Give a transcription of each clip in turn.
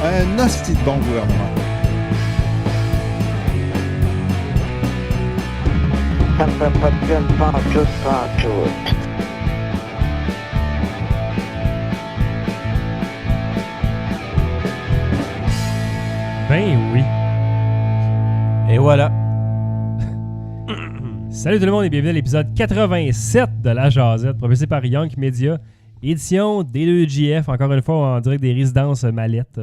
Un hostie de bon gouvernement. Ça me fait pas de peine, pantoute. Ben oui. Et voilà. Salut tout le monde et bienvenue à l'épisode 87 de La Jazette, propulsé par Young Media, édition D2JF, encore une fois en direct des résidences Mallette,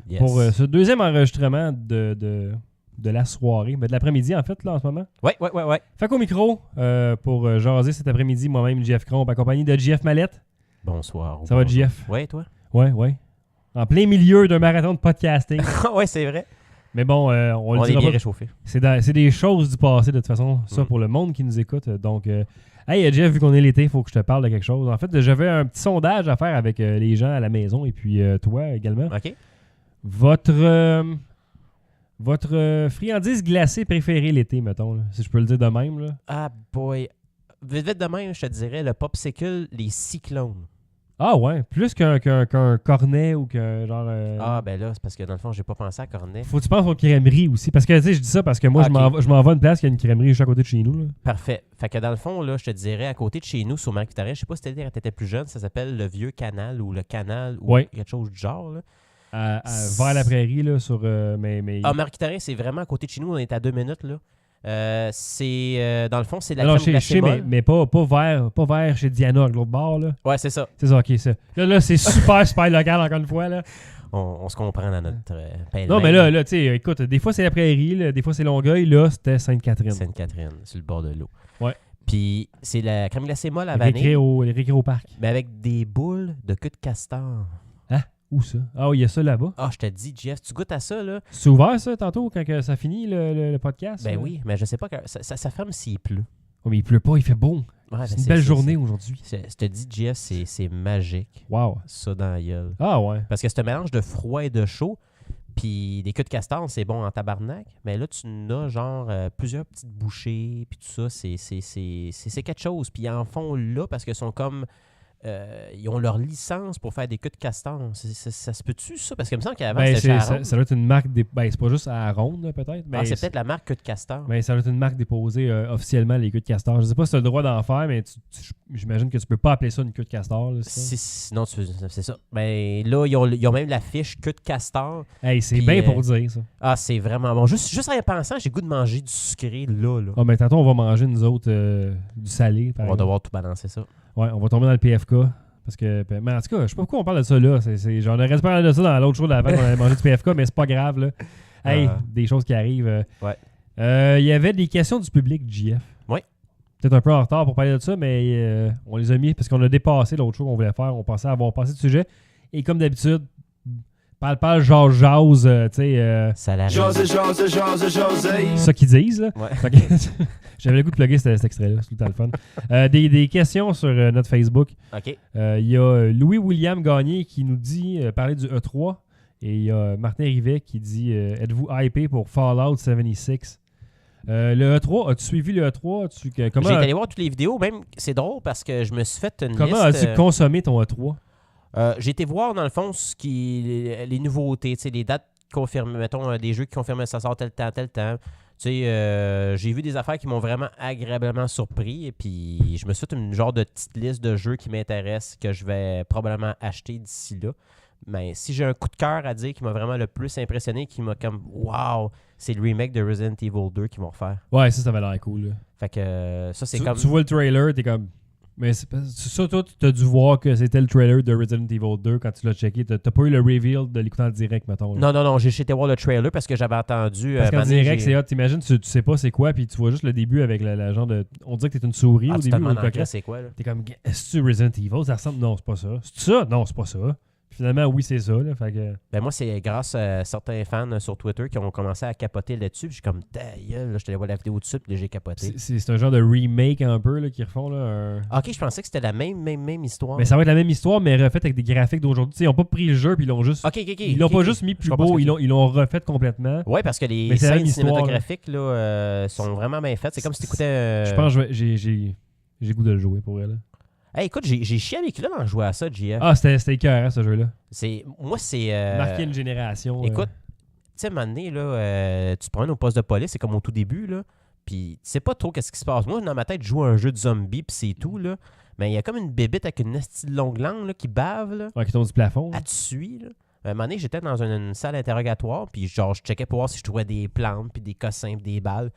Yes. pour ce deuxième enregistrement de la soirée, mais de l'après-midi en fait, là, en ce moment. Ouais. Fait qu'au micro, pour jaser cet après-midi, moi-même, JF Cromp, accompagné de JF Mallette. Bonsoir. Ça va, JF? Ouais, toi? Ouais. En plein milieu d'un marathon de podcasting. Ouais, c'est vrai. Mais bon, on le On est dira bien pas. réchauffé. C'est des choses du passé, de toute façon, ça, pour le monde qui nous écoute. Donc, hey, Jeff, vu qu'on est l'été, il faut que je te parle de quelque chose. En fait, j'avais un petit sondage à faire avec les gens à la maison et puis toi également. OK. Votre friandise glacée préférée l'été, mettons, là, si je peux le dire de même. Là. Ah, boy. Vite de même, je te dirais, le popsicle, les cyclones. Ah ouais, plus qu'un cornet ou qu'un genre... Ah, ben là, c'est parce que dans le fond, j'ai pas pensé à cornet. Faut que tu penses aux crèmeries aussi. Parce que, tu sais, je dis ça parce que moi, Ok. je m'en vais à une place qui a une crèmerie juste à côté de chez nous. Là. Parfait. Fait que dans le fond, là, je te dirais, à côté de chez nous, sur Marie-Victorin, je sais pas si c'était quand t'étais plus jeune, ça s'appelle le Vieux Canal ou le Canal ou Ouais. quelque chose du genre, là. Vers la prairie, là, sur... mais... Ah, Marie-Victorin, c'est vraiment à côté de chez nous, on est à 2 minutes, là. Dans le fond, c'est la non, crème chez glacée molle. mais pas vers chez Diana, de l'autre bord, là. Ouais, c'est ça. C'est ça, ok, ça. Là, c'est super local, encore une fois, là. On se comprend dans notre pêle-mêle. Non, mais là, tu sais, écoute, des fois, c'est la prairie, là, des fois, c'est Longueuil, là, c'était Sainte-Catherine. Sainte-Catherine, sur le bord de l'eau. Ouais. Puis c'est la crème glacée molle à vanille, Les récréo-parc. mais avec des boules de queue de castor. Où ça? Ah oui, il y a ça là-bas. Ah, je te dis, Jeff, tu goûtes à ça, là? C'est ouvert, ça, tantôt, quand que ça finit, le podcast? Ben là? oui, mais je sais pas, ça ferme s'il pleut. Oh, mais il pleut pas, il fait beau. Ouais, C'est ben une belle journée aujourd'hui. Je te dis, Jeff, c'est magique, Wow. ça dans la gueule. Ah ouais. Parce que c'est un mélange de froid et de chaud, puis des queues de castor, c'est bon en tabarnak, mais là, tu as genre plusieurs petites bouchées, puis tout ça, c'est quelque chose. Puis ils en font là parce qu'ils sont comme... ils ont leur licence pour faire des queues de castor. Ça se peut-tu, ça? Parce que il me semble qu'avant, Ben, c'était chez Aaron. ça doit être une marque... Ben, c'est pas juste à Ronde, là, peut-être. Mais C'est peut-être la marque queue de castor. Ben, ça doit être une marque déposée officiellement, les queues de castor. Je sais pas si tu as le droit d'en faire, mais j'imagine que tu peux pas appeler ça une queue de castor. Là, c'est ça? Sinon, c'est ça. Ben, là, ils ont même la fiche queue de castor. Hey, c'est Puis, bien pour dire ça. Ah, c'est vraiment bon. Juste en y pensant, j'ai le goût de manger du sucré là. Ah, ben, tantôt, on va manger, nous autres, du salé. Par On va exemple. devoir tout balancer ça. Ouais, on va tomber dans le PFK. Parce que, mais en tout cas, je sais pas pourquoi on parle de ça là. J'en aurais parlé de ça dans l'autre show d'avant qu'on allait manger du PFK, mais c'est pas grave. Là. Hey, des choses qui arrivent. Ouais. Il y avait des questions du public, JF. Ouais. Peut-être un peu en retard pour parler de ça, mais on les a mis parce qu'on a dépassé l'autre show qu'on voulait faire. On pensait avoir passé le sujet. Et comme d'habitude, parle, jase, tu sais. Ça l'arrive. José. Ça qu'ils disent, là. Ouais. Fait que j'avais le goût de plugger cet extrait-là, c'est tout le temps le fun. Des questions sur notre Facebook. OK. Il y a Louis-William Gagné qui nous dit parler du E3. Et il y a Martin Rivet qui dit êtes-vous hypé pour Fallout 76? Le E3, as-tu suivi le E3? J'ai été allé voir toutes les vidéos. Même, c'est drôle parce que je me suis fait une Comment liste. as-tu consommé ton E3? J'ai été voir, dans le fond, les nouveautés, les dates confirmées, mettons, des jeux qui confirment que ça sort tel temps. J'ai vu des affaires qui m'ont vraiment agréablement surpris et puis je me suis fait une genre de petite liste de jeux qui m'intéressent que je vais probablement acheter d'ici là. Mais si j'ai un coup de cœur à dire qui m'a vraiment le plus impressionné, qui m'a comme « Wow! » c'est le remake de Resident Evil 2 qu'ils vont refaire. Ouais, ça avait l'air cool. Là. Fait que ça, c'est Tu comme... vois le trailer, t'es comme... Mais ça, toi, tu as dû voir que c'était le trailer de Resident Evil 2 quand tu l'as checké. T'as pas eu le reveal de l'écouter en direct, mettons. Là. Non, j'ai été voir le trailer parce que j'avais entendu... Parce qu'en Mané, direct, c'est hot. T'imagines, tu sais pas c'est quoi, puis tu vois juste le début avec la genre de... On dirait que t'es une souris au tu te début ou demandes une en coquette. c'est quoi, là? T'es comme, est-ce que Resident Evil, ça ressemble? Non, c'est pas ça. C'est ça? Non, c'est pas ça. Finalement, oui, c'est ça. Là, fait que... Ben moi, c'est grâce à certains fans sur Twitter qui ont commencé à capoter là-dessus. Puis je suis comme, ta gueule, là, je te allé voir la vidéo dessus, puis là, j'ai capoté. C'est un genre de remake un peu là, qu'ils refont. Là, Ok, je pensais que c'était la même histoire. Mais ça va être la même histoire, mais refaite avec des graphiques d'aujourd'hui. Ils n'ont pas pris le jeu, puis ils l'ont juste... Ok. Ils l'ont pas juste mis plus beau, ils l'ont refait complètement. Ouais, parce que les Mais c'est la scènes même histoire, cinématographiques là, sont vraiment bien faites. C'est comme si tu écoutais... Je pense que j'ai goût de le jouer pour elle. Hey, écoute, j'ai chié avec là en jouant à ça, JF. Ah, c'était écœurant, ce jeu-là. Moi, c'est... Marquer une génération. Écoute, tu sais, à un moment donné, là, tu te promènes au poste de police, c'est comme au tout début, là, puis tu sais pas trop qu'est-ce qui se passe. Moi, dans ma tête, je joue à un jeu de zombie, puis c'est tout, là. Mais il y a comme une bébite avec une esti de longue langue là, qui bave, là. Ouais, qui tombe du plafond. Elle te suit, là. À un moment donné, j'étais dans une salle interrogatoire, puis genre, je checkais pour voir si je trouvais des plantes, puis des cossins, puis des balles.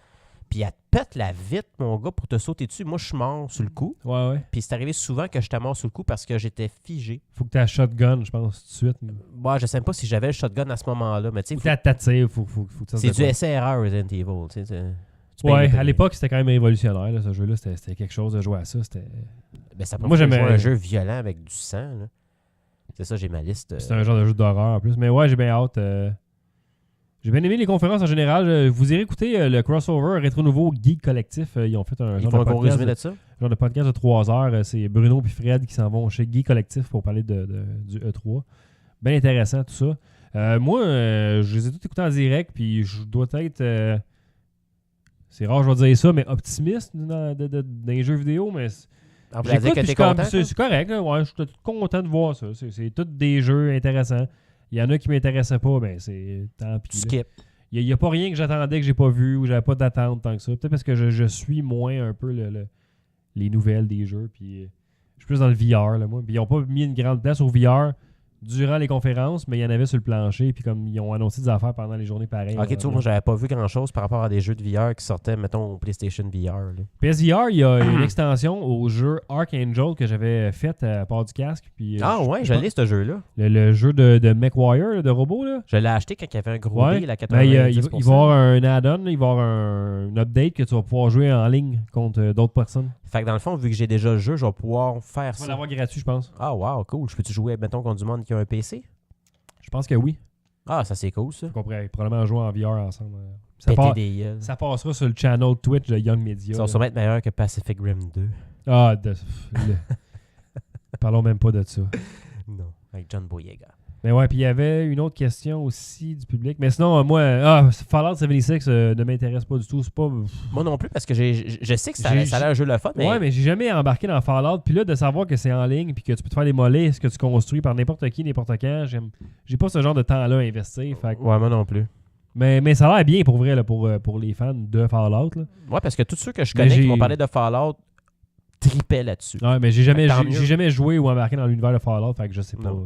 Puis elle te pète la vitre, mon gars, pour te sauter dessus. Moi, je suis mort sur le coup. Ouais. Puis c'est arrivé souvent que j'étais mort sur le coup parce que j'étais figé. Faut que tu aies shotgun, je pense, tout de suite. Moi, je sais même pas si j'avais le shotgun à ce moment-là, mais tu Faut sais, que tu t'attires, faut que tu c'est du SRR Resident Evil, tu sais. Tu payes Ouais, le prix. à l'époque, c'était quand même révolutionnaire, là, ce jeu-là. C'était quelque chose de jouer à ça. Ben, ça Moi, j'aimais un jeu violent avec du sang, là. C'est ça, j'ai ma liste. C'est un genre de jeu d'horreur en plus. Mais ouais, j'ai bien hâte. J'ai bien aimé les conférences en général. Vous irez écouter le crossover Rétro Nouveau Geek Collectif. Ils ont fait un Ils genre font de un gros podcast, résumé de ça. genre de podcast de 3 heures. C'est Bruno et Fred qui s'en vont chez Geek Collectif pour parler du E3. Bien intéressant tout ça. Moi, je les ai tous écoutés en direct, puis je dois être... c'est rare, je vais dire ça, mais optimiste dans les jeux vidéo, mais... On peut dire J'écoute, que puis t'es je suis comme, content. c'est correct, là, ouais, je suis tout content de voir ça. C'est tous des jeux intéressants. Il y en a qui ne m'intéressaient pas, ben c'est tant pis. Tu là. skip. Il n'y a pas rien que j'attendais que j'ai pas vu ou j'avais pas d'attente tant que ça. Peut-être parce que je suis moins un peu les nouvelles des jeux. Puis je suis plus dans le VR, là, moi. Puis ils n'ont pas mis une grande place au VR durant les conférences, mais il y en avait sur le plancher. Puis comme ils ont annoncé des affaires pendant les journées pareilles. Ok, tu vois, moi, j'avais pas vu grand-chose par rapport à des jeux de VR qui sortaient, mettons, au PlayStation VR. Là. PSVR, il y a une extension au jeu Archangel que j'avais fait à part du casque. Puis, Ah ouais, je l'ai, ce jeu-là. le jeu de MechWarrior, là, de robot, là. Je l'ai acheté quand il y avait un gros Ouais. deal à Ben, il va 90%. y avoir un add-on, il va y avoir un update que tu vas pouvoir jouer en ligne contre d'autres personnes. Fait que dans le fond, vu que j'ai déjà le jeu, je vais pouvoir faire Tu vas ça. l'avoir gratuit, je pense. Ah wow, cool. Je peux-tu jouer, mettons, contre du monde qui a un PC? Je pense que oui. Ah, ça c'est cool, ça. On pourrait probablement jouer en VR ensemble. Péter des gueules. Ça passera sur le channel Twitch de Young Media. Ça va sûrement être meilleur que Pacific Rim 2. Ah, parlons même pas de ça. Non, avec John Boyega. Mais ouais, puis il y avait une autre question aussi du public. Mais sinon, moi, Fallout 76 ne m'intéresse pas du tout. C'est pas... Moi non plus, parce que je sais que ça J'ai- a l'air un jeu le fun, mais... Ouais, mais j'ai jamais embarqué dans Fallout. Puis là, de savoir que c'est en ligne, puis que tu peux te faire démolir ce que tu construis par n'importe qui, n'importe quand, j'ai pas ce genre de temps-là à investir. Fait que- Ouais, moi non plus. mais ça a l'air bien pour vrai, là, pour les fans de Fallout. Là. Ouais, parce que tous ceux que je Mais connais qui j'ai- m'ont parlé de Fallout tripaient là-dessus. Ouais, mais j'ai jamais, Tant j'ai mieux. j'ai jamais joué ou embarqué dans l'univers de Fallout, fait que je sais pas. Non.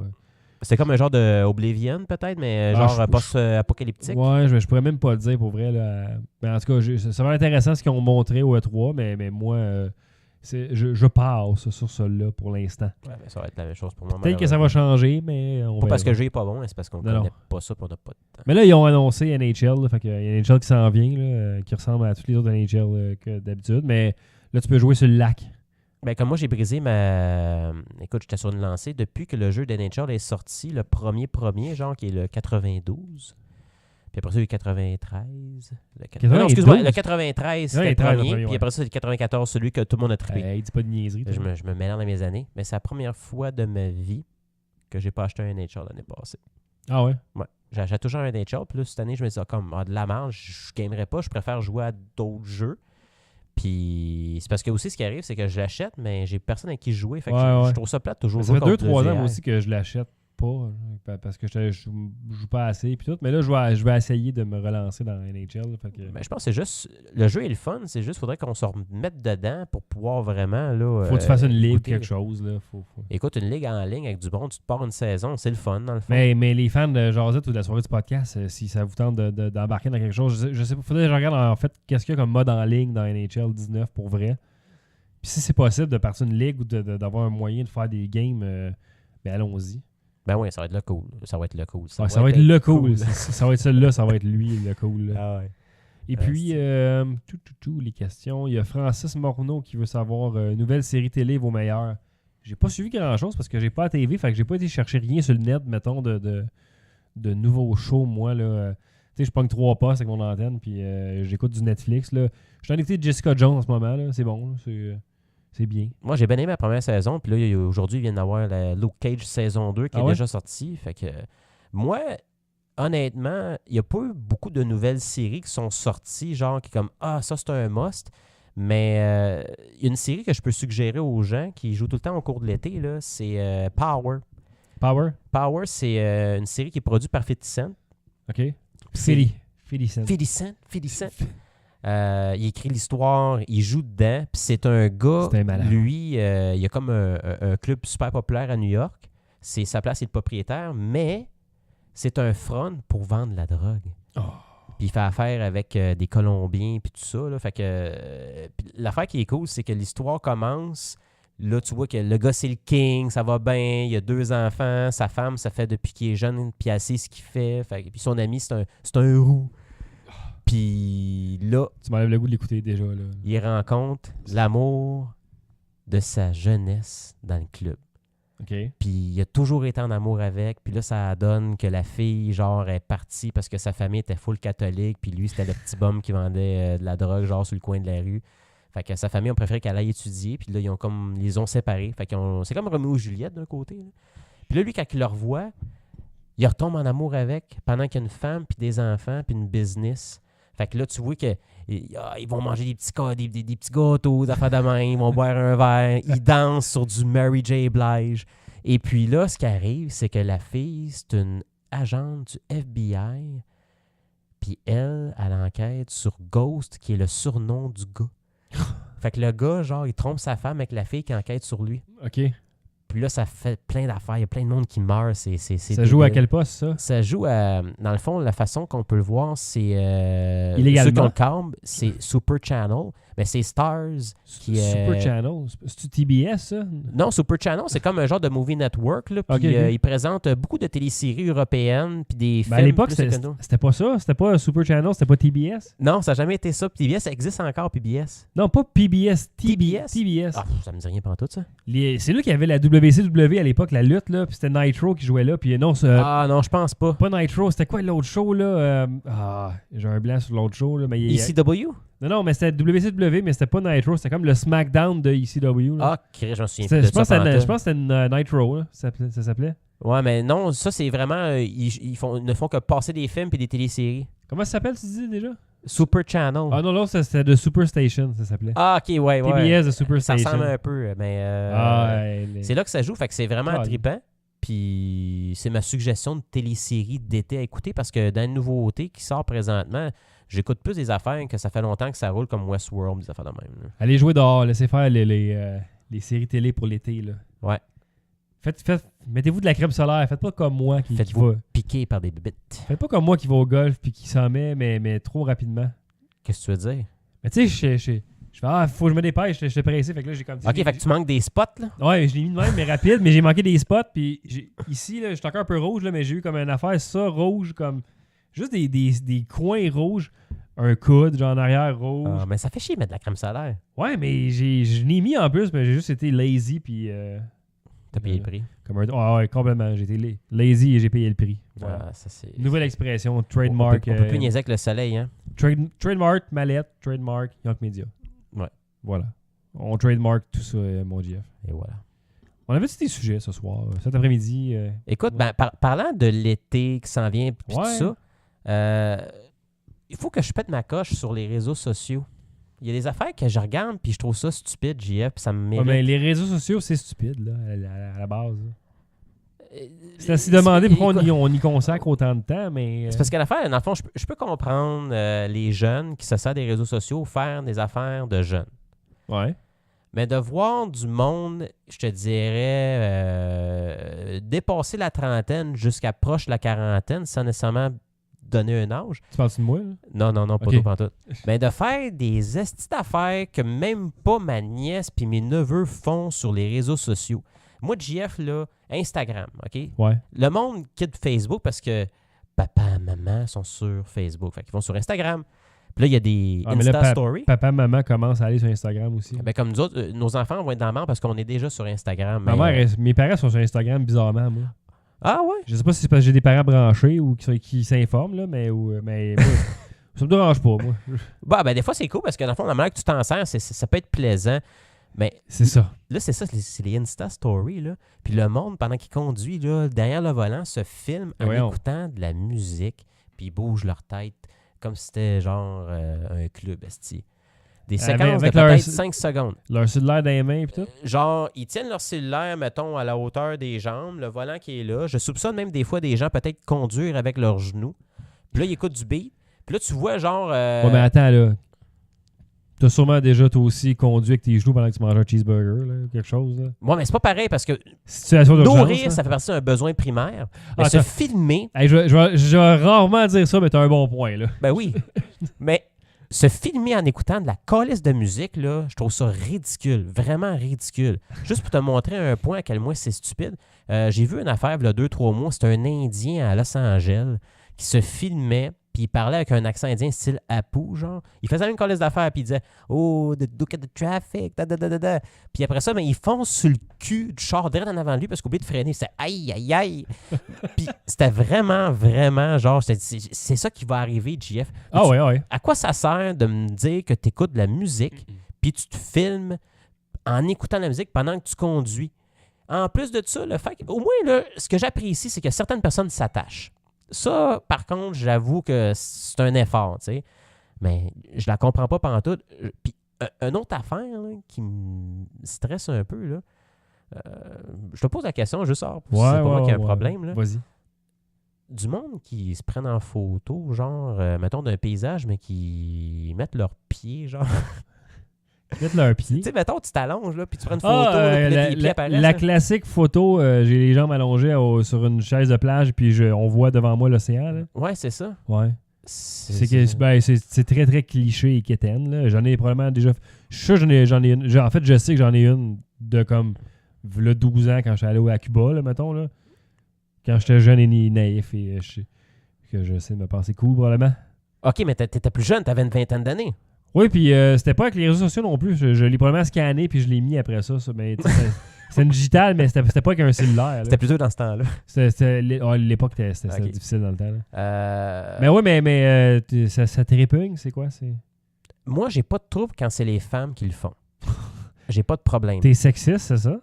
C'est comme un genre de Oblivion, peut-être, mais Ah, genre je- post-apocalyptique. Ouais, je pourrais même pas le dire pour vrai. Là. Mais en tout cas, ça va être intéressant ce qu'ils ont montré au E3, mais moi, je passe sur celui-là pour l'instant. Ouais, mais ça va être la même chose pour moi. Peut-être que ça va changer, mais on Pas parce verra. que le jeu est pas bon, mais c'est parce qu'on Non, connaît non. pas ça et on n'a pas de temps. Mais là, ils ont annoncé NHL, là, fait que y a NHL qui s'en vient, là, qui ressemble à tous les autres NHL que d'habitude, mais là, tu peux jouer sur le lac. Ben, comme moi, j'ai brisé ma... Écoute, j'étais sur une lancée. Depuis que le jeu d'NHL est sorti, le premier, genre, qui est le 92. Puis après ça, il y a eu le 93. Non, excuse-moi, le 93, c'était le 93, premier. ouais. Puis après ça, c'est le 94, celui que tout le monde a trippé. Hey, dis pas de niaiserie. toi. Je me mélange dans mes années. Mais c'est la première fois de ma vie que j'ai pas acheté un NHL l'année passée. Ah ouais? Ouais. J'achète toujours un NHL. Puis là, cette année, je me dis, de la marge, je gamerais pas. Je préfère jouer à d'autres jeux. Puis c'est parce que aussi, ce qui arrive, c'est que je l'achète, mais j'ai personne avec qui jouer. Fait que je trouve ça plate toujours. Ça fait jouer 2-3 contre le ans, moi VR. aussi, que je l'achète pas, parce que je joue pas assez puis tout. Mais là, je vais essayer de me relancer dans NHL. Fait que... Ben, je pense que c'est juste. Le jeu est le fun, c'est juste faudrait qu'on se remette dedans pour pouvoir vraiment. Là, faut que tu fasses une ligue ou goûter. quelque chose. Là. Faut. Écoute, une ligue en ligne avec du bon, tu te pars une saison, c'est le fun dans le fond. Mais les fans de Jazette ou de la soirée du podcast, si ça vous tente d'embarquer dans quelque chose, je sais pas, faudrait que je regarde en fait qu'est-ce qu'il y a comme mode en ligne dans NHL 19 pour vrai. Puis si c'est possible de partir une ligue ou d'avoir un moyen de faire des games, ben allons-y. Ben oui, ça va être le cool. Ça va être le cool. Ça va être le cool. Ça va être celui-là, ça va être lui, le cool. Là. Ah ouais. Et puis, les questions. Il y a Francis Morneau qui veut savoir nouvelle série télé vos meilleures. J'ai pas suivi grand-chose parce que j'ai pas la TV, fait que j'ai pas été chercher rien sur le net, mettons, de nouveaux shows, moi. Là. Tu sais, je pogne 3 postes avec mon antenne, puis j'écoute du Netflix. Là. Je suis en écouté Jessica Jones en ce moment, là. C'est bon, là. C'est bien. Moi, j'ai bien aimé la première saison. Puis là, aujourd'hui, ils viennent d'avoir la Luke Cage saison 2 qui est ouais? déjà sortie. Fait que moi, honnêtement, il n'y a pas eu beaucoup de nouvelles séries qui sont sorties, genre qui comme ça c'est un must. Mais une série que je peux suggérer aux gens qui jouent tout le temps au cours de l'été, là, c'est Power. Power? Power, c'est une série qui est produite par 50 Cent. OK. C'est- 50 Cent. 50 Cent. Il écrit l'histoire, il joue dedans. Puis c'est un gars, C'est un malade. lui, il a comme un club super populaire à New York. C'est sa place, il est le propriétaire, mais c'est un front pour vendre la drogue. Oh. Puis il fait affaire avec des Colombiens puis tout ça. Là. Fait que puis l'affaire qui est cool, c'est que l'histoire commence. Là, tu vois que le gars, c'est le king, ça va bien, il a 2 enfants, sa femme, ça fait depuis qu'il est jeune, puis elle sait ce qu'il fait. Puis son ami, c'est un roux. Puis là, Tu m'enlèves le goût de l'écouter déjà. Là. il rencontre l'amour de sa jeunesse dans le club. OK. Puis il a toujours été en amour avec. Puis là, ça donne que la fille, genre, est partie parce que sa famille était full catholique. Puis lui, c'était le petit bum qui vendait de la drogue, genre, sur le coin de la rue. Fait que sa famille a préféré qu'elle aille étudier. Puis là, ils les ont séparés. Fait que c'est comme Roméo et Juliette d'un côté. Là. Puis là, lui, quand il le revoit, il retombe en amour avec pendant qu'il y a une femme, puis des enfants, puis une business. Fait que là, tu vois que ils vont manger des petits gâteaux, des affaires de main, ils vont boire un verre, ils dansent sur du Mary J. Blige. Et puis là, ce qui arrive, c'est que la fille, c'est une agente du FBI, puis elle enquête sur Ghost, qui est le surnom du gars. Fait que le gars, genre, il trompe sa femme avec la fille qui enquête sur lui. OK. Puis là, ça fait plein d'affaires, il y a plein de monde qui meurt. Ça joue à quel poste, ça? Ça joue à... Dans le fond, la façon qu'on peut le voir, c'est... Illégalement? Ceux qui ont le câble, c'est Super Channel. Mais c'est Stars qui est... Super Channel. C'est-tu TBS, ça? Non, Super Channel, c'est comme un genre de movie network. Là, puis Ok, ok. ils présentent beaucoup de téléséries européennes puis des Ben, films. à l'époque, plus c'était que nous. pas ça. C'était pas Super Channel, c'était pas TBS. Non, ça n'a jamais été ça. PBS, ça existe encore, PBS. Non, pas PBS. TBS? TBS. Ah, ça me dit rien pendant tout, ça. C'est là qu'il y avait la WCW à l'époque, la lutte, là. Puis c'était Nitro qui jouait là. Puis non, Ah non, je pense pas. pas Nitro. C'était quoi l'autre show, là? J'ai un blanc sur l'autre show, là. Mais ECW? Non, mais c'était WCW, mais c'était pas Nitro. C'était comme le SmackDown de ECW. Là. Ah, je me souviens C'était- plus de je pense ça. que c'était- pantoute. je pense que c'était une Nitro, là. Ça s'appelait. Ouais, mais non, ça, c'est vraiment... ils ne font que passer des films et des téléséries. Comment ça s'appelle, tu dis déjà? Super Channel. Ah non, c'était de Superstation, ça s'appelait. Ah, OK, ouais. TBS de Ça Superstation. ressemble un peu, mais... C'est là que ça joue, fait que c'est vraiment Ah, trippant. Puis c'est ma suggestion de télésérie d'été à écouter parce que dans une nouveauté qui sort présentement, j'écoute plus des affaires que ça fait longtemps que ça roule comme Westworld, des affaires de même. Là. Allez jouer dehors, laissez faire les séries télé pour l'été. Là. Ouais. Mettez-vous de la crème solaire. Faites pas comme moi qui Faites-vous va. piquer par des bibittes. Faites pas comme moi qui va au golf puis qui s'en met, mais trop rapidement. Qu'est-ce que tu veux dire? Mais tu sais, je fais faut que je me dépêche, je suis pressé. Fait que là, j'ai comme dit. OK, fait que tu manques des spots, là? Ouais, je l'ai mis de même, mais rapide, mais j'ai manqué des spots. Puis ici, là, j'étais encore un peu rouge, là, mais j'ai eu comme une affaire, ça, rouge, comme. Juste des coins rouges. Un coude, genre en arrière rouge. Ah, mais ça fait chier de mettre de la crème solaire. Ouais, mais je l'ai mis en plus, mais j'ai juste été lazy, puis. T'as payé le prix. Comme ouais, complètement. J'ai été lazy et j'ai payé le prix. Voilà. Ah, ça, c'est... Nouvelle expression, On trademark. peut plus niaiser avec le soleil, hein? Trademark, mallette, trademark, Young Media. Ouais. Voilà. On trademark tout ça, mon Jeff. Et voilà. On avait des sujets ce soir, cet après-midi. Écoute, ben, parlant de l'été qui s'en vient puis Ouais. tout ça, il faut que je pète ma coche sur les réseaux sociaux. Il y a des affaires que je regarde puis je trouve ça stupide, JF, puis ça me mérite. mais les réseaux sociaux, c'est stupide, là, à la base. là. Euh, C'est à s'y demander pourquoi écoute, on y consacre autant de temps, mais. C'est parce qu'à l'affaire, dans le fond, je peux comprendre les jeunes qui se servent des réseaux sociaux faire des affaires de jeunes. Ouais. Mais de voir du monde, je te dirais, dépasser la trentaine jusqu'à proche de la quarantaine sans nécessairement donner un âge. Tu parles-tu de moi, là? Non, pas Ok. tout, pas tout. Mais de faire des estis d'affaires que même pas ma nièce puis mes neveux font sur les réseaux sociaux. Moi, JF, là, Instagram, OK? Ouais. Le monde quitte Facebook parce que papa, maman sont sur Facebook. Fait qu'ils vont sur Instagram. Puis là, il y a des Ah, mais là, Insta Stories. Papa, maman commencent à aller sur Instagram aussi. Ben, comme nous autres, nos enfants vont être dans la merde parce qu'on est déjà sur Instagram. Ma mais, mère, mes parents sont sur Instagram bizarrement, moi. Ah ouais? Je sais pas si c'est parce que j'ai des parents branchés ou qui s'informent, là, mais moi, ça me dérange pas, moi. Bah, ben, des fois, c'est cool parce que dans le fond, la manière que tu t'en sers, ça peut être plaisant. Mais C'est ça. là, c'est ça, c'est les Insta Stories. Là. Puis le monde, pendant qu'il conduit, là, derrière le volant, se filme en Voyons. écoutant de la musique. Puis ils bougent leur tête comme si c'était genre un club, esti. Des séquences avec de peut-être leur- 5 secondes. Leur cellulaire dans les mains et tout. Genre, ils tiennent leur cellulaire, mettons, à la hauteur des jambes, le volant qui est là. Je soupçonne même des fois des gens peut-être conduire avec leurs genoux. Puis là, ils écoutent du beat. Puis là, tu vois genre... Ouais, mais attends, là. T'as sûrement déjà, toi aussi, conduit avec tes genoux pendant que tu manges un cheeseburger, là, quelque chose, là. Ouais, mais c'est pas pareil parce que Situation d'urgence, nourrir, là. ça fait partie d'un besoin primaire. Mais Ah, se attends. filmer, Hey, je vais rarement dire ça, mais t'as un bon point, là. ben oui. Mais se filmer en écoutant de la calice de musique, là, je trouve ça ridicule. Vraiment ridicule. Juste pour te montrer un point à quel point c'est stupide. J'ai vu une affaire, il y a 2-3 mois, c'était un Indien à Los Angeles qui se filmait, puis il parlait avec un accent indien style Apu, genre. Il faisait une calice d'affaires, puis il disait « Oh, look at the traffic, da da da da da. » Puis après ça, ben, il fonce sur le cul du char direct en avant de lui parce qu'il oublie de freiner. C'est « Aïe, aïe, aïe. » Puis c'était vraiment, vraiment, genre, c'est ça qui va arriver, JF. Ah ouais, ouais. À quoi ça sert de me dire que tu écoutes de la musique, puis tu te filmes en écoutant la musique pendant que tu conduis? En plus de ça, le fait au moins, là, ce que j'apprécie, c'est que certaines personnes s'attachent. Ça, par contre, j'avoue que c'est un effort, tu sais. Mais je la comprends pas pantoute. Puis, une autre affaire là, qui me stresse un peu, là. Je te pose la question, juste pour si c'est pas moi qui ai un problème, là. Vas-y. Du monde qui se prennent en photo, genre, mettons, d'un paysage, mais qui mettent leurs pieds, genre. Mettre leur pied. Tu sais, mettons, tu t'allonges, là, puis tu prends une photo, là, puis là, tes pieds apparaissent. La là. classique photo, j'ai les jambes allongées sur une chaise de plage, puis on voit devant moi l'océan, là. Ouais, c'est ça. Ouais. C'est très, très cliché et quétaine, là. J'en ai probablement déjà... Je suis sûr que j'en ai une. En fait, je sais que j'en ai une de comme... Là, 12 ans, quand je suis allé à Cuba, là, mettons, là. Quand j'étais jeune et naïf, et que je sais de me penser cool, probablement. OK, mais t'étais plus jeune, t'avais une vingtaine d'années. Oui, puis c'était pas avec les réseaux sociaux non plus. Je l'ai probablement scanné, puis je l'ai mis après ça. Mais c'est une digitale, mais c'était pas avec un cellulaire. Là. C'était plutôt dans ce temps-là. L'époque, c'était Ok. difficile dans le temps. Là. Mais oui, mais ça te répugne, c'est quoi? moi, j'ai pas de trouble quand c'est les femmes qui le font. J'ai pas de problème. T'es sexiste, c'est ça?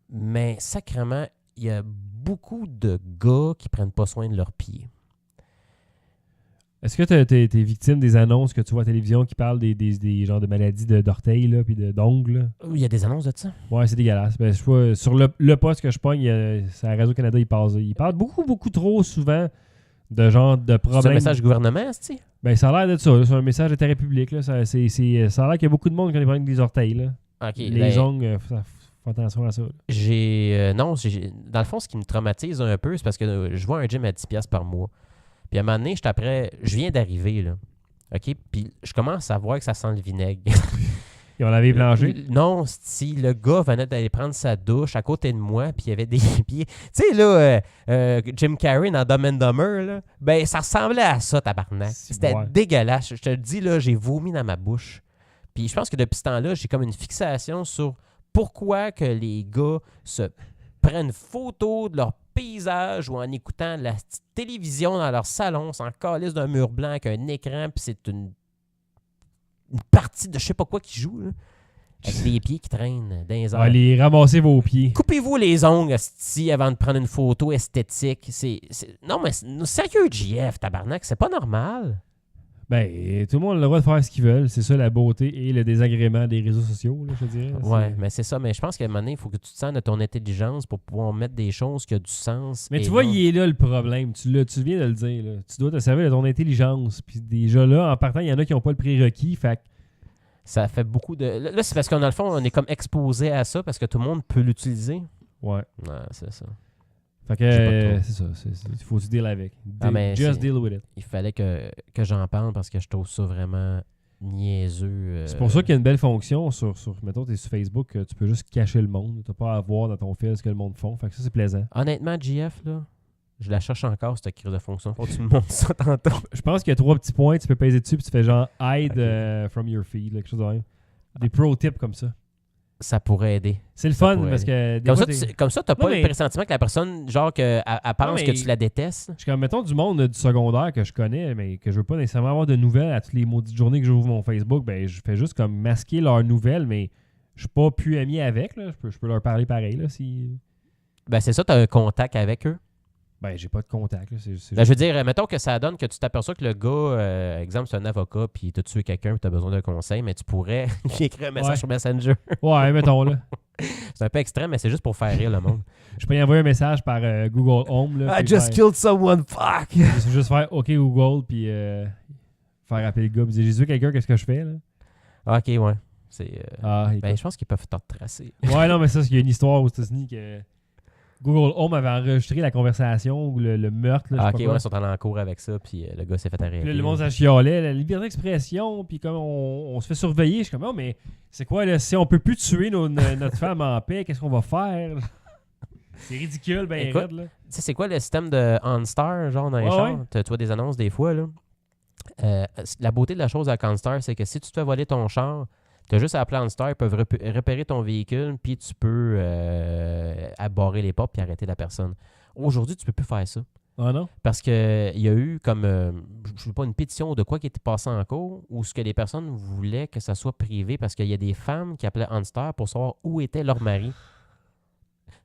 Mais sacrément, il y a beaucoup de gars qui prennent pas soin de leurs pieds. Est-ce que t'es victime des annonces que tu vois à la télévision qui parlent des genres de maladies d'orteils là, puis d'ongles? Il y a des annonces de ça. Ouais, c'est dégueulasse. Ben, je vois, sur le poste que je pogne, c'est à Radio-Canada, ils parlent beaucoup, beaucoup trop souvent de genre de C'est un problèmes. message du gouvernement, c'est-tu? Ben, ça a l'air d'être ça. Là. C'est un message d'intérêt public. Là. Ça a l'air qu'il y a beaucoup de monde qui a des problèmes avec des orteils. Là. OK. Les ongles, faut attention à ça. Là. Dans le fond, ce qui me traumatise un peu, c'est parce que je vois un gym à 10$ par mois. Puis à un moment donné, je viens d'arriver, là. OK? Puis je commence à voir que ça sent le vinaigre. Ils ont lavé les planchers. Non, si le gars venait d'aller prendre sa douche à côté de moi, puis il y avait des pieds. Tu sais, là, Jim Carrey dans Dumb and Dumber, là, ben, ça ressemblait à ça, tabarnak. C'était dégueulasse. Je te le dis, là, j'ai vomi dans ma bouche. Puis je pense que depuis ce temps-là, j'ai comme une fixation sur pourquoi que les gars se prennent photo de leur paysage ou en écoutant la télévision dans leur salon, sans calice d'un mur blanc avec un écran, puis c'est une partie de je sais pas quoi qui joue, là, avec les pieds qui traînent dans les airs. Allez, ramassez vos pieds. Coupez-vous les ongles, asti, avant de prendre une photo esthétique. Non, mais sérieux, JF, tabarnak, c'est pas normal. Ben, tout le monde a le droit de faire ce qu'ils veulent. C'est ça la beauté et le désagrément des réseaux sociaux, là, je dirais. Ouais, mais c'est ça. Mais je pense qu'à un moment donné, il faut que tu te sens de ton intelligence pour pouvoir mettre des choses qui ont du sens. Mais tu vois, il est là le problème. Tu viens de le dire. Là. Tu dois te servir de ton intelligence. Puis déjà là, en partant, il y en a qui n'ont pas le prérequis. Fait que ça fait beaucoup de... Là, c'est parce qu'en le fond, on est comme exposé à ça parce que tout le monde peut l'utiliser. Ouais. Ouais, c'est ça. Fait que c'est ça. Il faut se deal avec. Just deal with it. Il fallait que j'en parle parce que je trouve ça vraiment niaiseux. C'est pour ça qu'il y a une belle fonction mettons, tu es sur Facebook, tu peux juste cacher le monde. Tu n'as pas à voir dans ton fil ce que le monde font. Fait que ça, c'est plaisant. Honnêtement, JF, là, je la cherche encore, cette crise de fonction. Faut que tu me montres ça tantôt. Je pense qu'il y a 3 petits points. Tu peux peser dessus puis tu fais genre hide from your feed. Là, quelque chose de même. Des pro tips comme ça. Ça pourrait aider. C'est le fun parce que... Comme ça, t'as pas le pressentiment que la personne, genre, elle pense que tu la détestes. Je suis comme, mettons, du monde du secondaire que je connais, mais que je veux pas nécessairement avoir de nouvelles à toutes les maudites journées que j'ouvre mon Facebook, ben je fais juste comme masquer leurs nouvelles, mais je suis pas plus ami avec, là. Je peux leur parler pareil, là, si... Ben c'est ça, t'as un contact avec eux. Ben, j'ai pas de contact. Là. C'est Ben, je veux dire, mettons que ça donne que tu t'aperçois que le gars, exemple, c'est un avocat, puis tu as tué quelqu'un, puis tu as besoin d'un conseil, mais tu pourrais lui écrire un message Ouais. sur Messenger. Ouais, mettons là. C'est un peu extrême, mais c'est juste pour faire rire le monde. Je peux y envoyer un message par Google Home. Là, puis killed someone, fuck! juste faire OK Google, puis faire appeler le gars. Puis dire, j'ai tué quelqu'un, qu'est-ce que je fais? Là? Ok, ouais. C'est, Ah, ben, je pense qu'ils peuvent te tracer. ouais, non, mais ça, il y a une histoire aux États-Unis que Google Home avait enregistré la conversation ou le meurtre. Là, je sais Ok, pas ouais, quoi. ils sont allés en cours avec ça, puis le gars s'est fait arrêter. Puis là, le monde ça chialait, la liberté d'expression, puis comme on se fait surveiller, je suis comme, oh, mais c'est quoi, là, si on peut plus tuer notre femme en paix, qu'est-ce qu'on va faire? C'est ridicule, ben Écoute, raide, là. Tu sais, c'est quoi le système de OnStar, genre dans les Ouais, chars? ouais. Tu vois des annonces des fois, là. La beauté de la chose avec OnStar, c'est que si tu te fais voler ton char, tu as juste à appeler OnStar, ils peuvent repérer ton véhicule, puis tu peux barrer les portes puis arrêter la personne. Aujourd'hui, tu peux plus faire ça. Ah non? Parce qu'il y a eu comme, je sais pas, une pétition de quoi qui était passé en cours, où ce que les personnes voulaient que ça soit privé, parce qu'il y a des femmes qui appelaient OnStar pour savoir où était leur mari.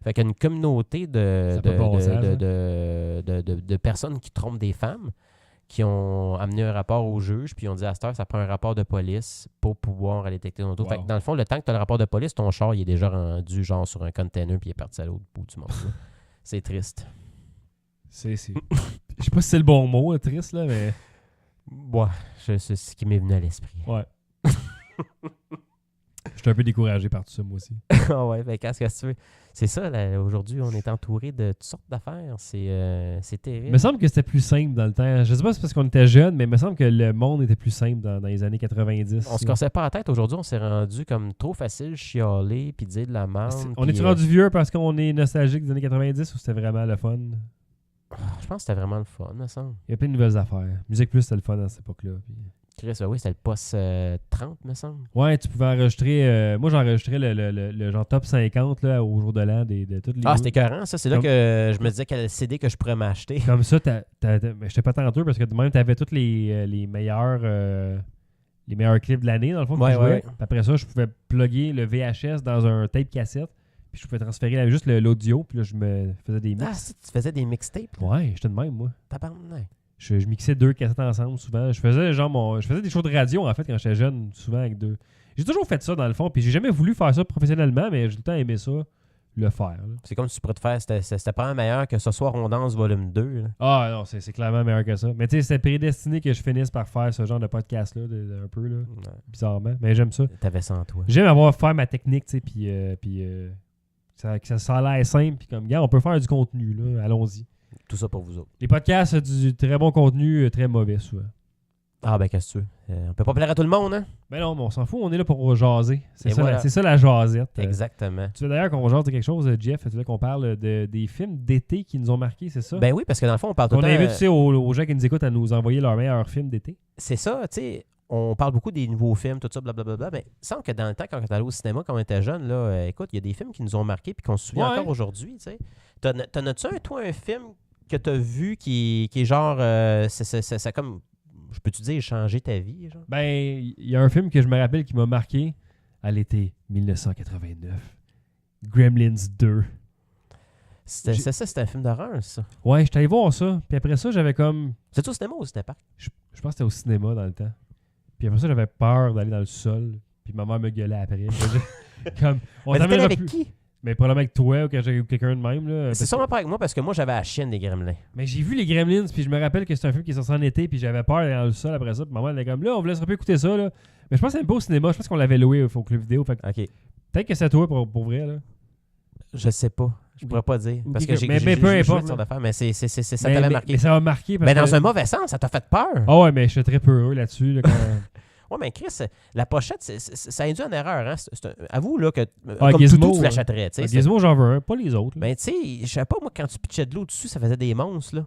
Fait qu'il y a une communauté Ça a pas de bon sens, ça. de personnes qui trompent des femmes, qui ont amené un rapport au juge, puis ils ont dit à cette heure, ça prend un rapport de police pour pouvoir aller détecter ton auto. Wow. Fait que dans le fond, le temps que tu as le rapport de police, ton char, il est déjà rendu genre sur un container, puis il est parti à l'autre bout du monde. là. C'est triste. Je sais pas si c'est le bon mot, là, triste, là, mais. Ouais, c'est ce qui m'est venu à l'esprit. Ouais. J'étais un peu découragé par tout ça, moi aussi. Ah ouais, ben qu'est-ce que tu veux? C'est ça, là, aujourd'hui, on est entouré de toutes sortes d'affaires. C'est terrible. Il me semble que c'était plus simple dans le temps. Je sais pas si c'est parce qu'on était jeunes, mais il me semble que le monde était plus simple dans les années 90. On se là. cassait pas la tête. Aujourd'hui, on s'est rendu comme trop facile chialer puis dire de la merde. On puis, est-tu rendu vieux parce qu'on est nostalgique des années 90 ou c'était vraiment le fun? Je pense que c'était vraiment le fun, me semble. Il y a plein de nouvelles affaires. Musique Plus, c'était le fun à cette époque-là. Puis- Chris, oui, c'était le poste 30, me semble. Ouais, tu pouvais enregistrer. Moi, j'enregistrais le genre top 50 là, au jour de l'an de toutes les. Ah, c'était écœurant, ça. C'est là Comme- que je me disais quel CD que je pourrais m'acheter. Comme ça, mais j'étais pas tenteux parce que même t'avais tous les meilleurs clips de l'année, dans le fond, que Ouais, tu jouais. ouais. Puis après ça, je pouvais plugger le VHS dans un tape cassette. Puis je pouvais transférer juste l'audio. Puis là, je me faisais des mix. Ah, si, tu faisais des mixtapes? là? Ouais, j'étais de même, moi. Tabarnak. Je mixais 2 cassettes ensemble souvent. Je faisais des shows de radio, en fait, quand j'étais jeune, souvent avec 2. J'ai toujours fait ça, dans le fond. Puis j'ai jamais voulu faire ça professionnellement, mais j'ai tout le temps aimé ça, le faire. Là. C'est comme si tu pourrais te faire. C'était pas meilleur que Ce soir on danse volume 2. là. Ah non, c'est clairement meilleur que ça. Mais tu sais, c'était prédestiné que je finisse par faire ce genre de podcast-là, un peu, là, Ouais. bizarrement. Mais j'aime ça. T'avais ça en toi. J'aime faire ma technique, tu sais, puis que ça a l'air simple. Puis comme, gars, on peut faire du contenu, là. Allons-y. Tout ça pour vous autres. Les podcasts, du très bon contenu, très mauvais, souvent. Ah, ben, qu'est-ce que tu veux? On peut pas plaire à tout le monde, hein? Ben non, mais on s'en fout, on est là pour jaser. C'est Et ça, voilà. c'est ça la jasette. Exactement. Tu veux d'ailleurs qu'on jase de quelque chose, Jeff? Tu veux qu'on parle des films d'été qui nous ont marqués, c'est ça? Ben oui, parce que dans le fond, on parle tout On le temps. invite tu sais, aux gens qui nous écoutent à nous envoyer leurs meilleurs films d'été. C'est ça, tu sais. On parle beaucoup des nouveaux films, tout ça, blablabla. Mais il semble que dans le temps, quand on allait au cinéma, quand on était jeune, là, écoute, il y a des films qui nous ont marqués puis qu'on se souvient Ouais. encore aujourd'hui, tu sais. T'en as-tu un film que t'as vu qui est genre. Ça comme. Je peux-tu dire changer ta vie, genre? Ben, il y a un film que je me rappelle qui m'a marqué à l'été 1989. Gremlins 2. C'était un film d'horreur, ça. Ouais, j'étais allé voir ça. Puis après ça, j'avais comme... C'était au cinéma ou c'était pas? Je pense que c'était au cinéma dans le temps. Puis après ça, j'avais peur d'aller dans le sol. Puis ma mère me gueulait après. Comme, on Mais t'étais t'amènera avec plus. qui? Mais probablement avec toi ou quelqu'un de même. Là, C'est parce sûrement pas avec moi parce que moi, j'avais la chienne des Gremlins. Mais j'ai vu les Gremlins, puis je me rappelle que c'est un film qui est sorti en été, puis j'avais peur d'aller dans le sol après ça. Puis maman elle était comme, là, on vous laissera pas écouter ça. Là. Mais je pense que c'est même pas au cinéma. Je pense qu'on l'avait loué au club vidéo. Fait que OK. peut-être que c'est toi pour vrai. Là. Je sais pas. Je pourrais pas dire. Ou Parce que quelque- j'ai mais j'ai peu joué importe, toutes sortes là. d'affaires, mais ça Mais- t'avait mais- marqué. Mais ça m'a marqué parce Mais dans que... un mauvais sens, ça t'a fait peur. Ah ouais, mais je suis très peu heureux là-dessus. Là, quand... Ouais, mais Chris, la pochette, ça induit en erreur. Hein? Avoue là, que Ah, comme Gizmo, tout, tu l'achèterais. tu sais, c'est- Gizmo, j'en veux un, pas les autres. Là. Ben, tu sais, je sais pas, moi, quand tu pitchais de l'eau dessus, ça faisait des monstres. Là.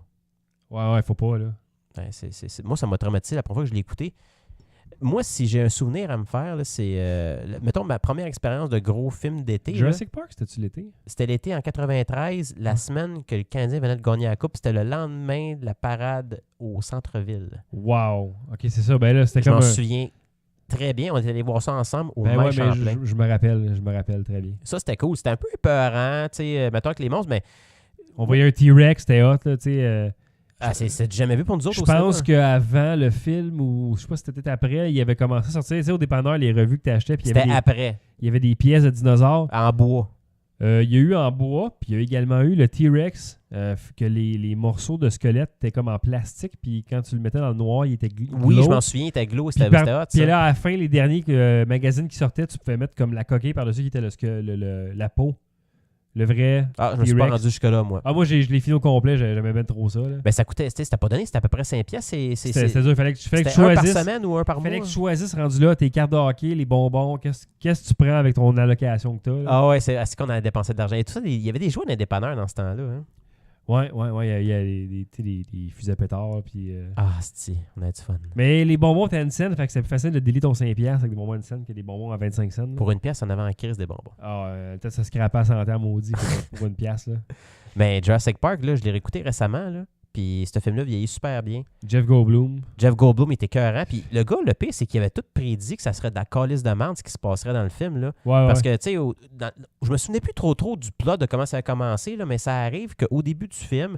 Ouais, faut pas. Là. Ben, moi, ça m'a traumatisé la première fois que je l'ai écouté. Moi, si j'ai un souvenir à me faire, là, c'est, mettons, ma première expérience de gros film d'été. là, Jurassic Park, c'était-tu l'été? C'était l'été en 93, la semaine que le Canadien venait de gagner la Coupe. C'était le lendemain de la parade au centre-ville. Wow. OK, c'est ça. Ben là, c'était Je comme m'en un... souviens très bien. On était allés voir ça ensemble au Ben ouais, Maïs mais Champlain. je me rappelle très bien. Ça, c'était cool. C'était un peu épeurant, tu sais, mettons avec les monstres, mais On voyait un T-Rex, c'était hot, là, tu sais. C'est jamais vu pour nous autres Je au cinéma. pense qu'avant le film, ou je sais pas si c'était peut-être après, il avait commencé à sortir, tu sais, au dépanneur, les revues que tu achetais, puis C'était après, il y avait des pièces de dinosaures. en bois. Il y a eu en bois, puis il y a également eu le T-Rex, que les morceaux de squelette étaient comme en plastique, puis quand tu le mettais dans le noir, il était glow. Oui, je m'en souviens, il était glow, c'était hot, Puis ça. là, à la fin, les derniers magazines qui sortaient, tu pouvais mettre comme la coquille par-dessus qui était la peau. Le vrai Ah, je me suis pas T-Rex. rendu jusque-là, moi. Ah, moi, je l'ai fini au complet, j'aimais bien trop ça. Là. Ben, ça coûtait, c'était pas donné, c'était à peu près 5 piastres. C'était dur, il fallait que tu C'était un choisisses. par semaine ou un par mois? Fallait que tu choisisses, rendu là, tes cartes de hockey, les bonbons, qu'est-ce que tu prends avec ton allocation que tu as. Ah ouais, c'est qu'on a dépensé de l'argent. Et tout ça, il y avait des jouets dans les dépanneurs dans ce temps-là. Hein? Ouais, il y a des fusées à pétards. Puis, Ah, c'est on a du fun. Mais les bonbons étaient à une scène, fait que c'est plus facile de délier ton 5$ avec des bonbons à une scène que des bonbons à 25 cents. Pour une pièce, on avait en crise des bonbons. Ah, peut-être ça se scrapait à 100 ans, maudit, pour une pièce. Là. Mais Jurassic Park, là, je l'ai réécouté récemment. Là, puis ce film-là vieillit super bien. Jeff Goldblum. Jeff Goldblum était écœurant. Puis le gars, le pire, c'est qu'il avait tout prédit que ça serait de la calice de merde ce qui se passerait dans le film. Là. Ouais, Parce que, tu sais, je me souvenais plus trop du plot de comment ça a commencé, là, mais ça arrive qu'au début du film,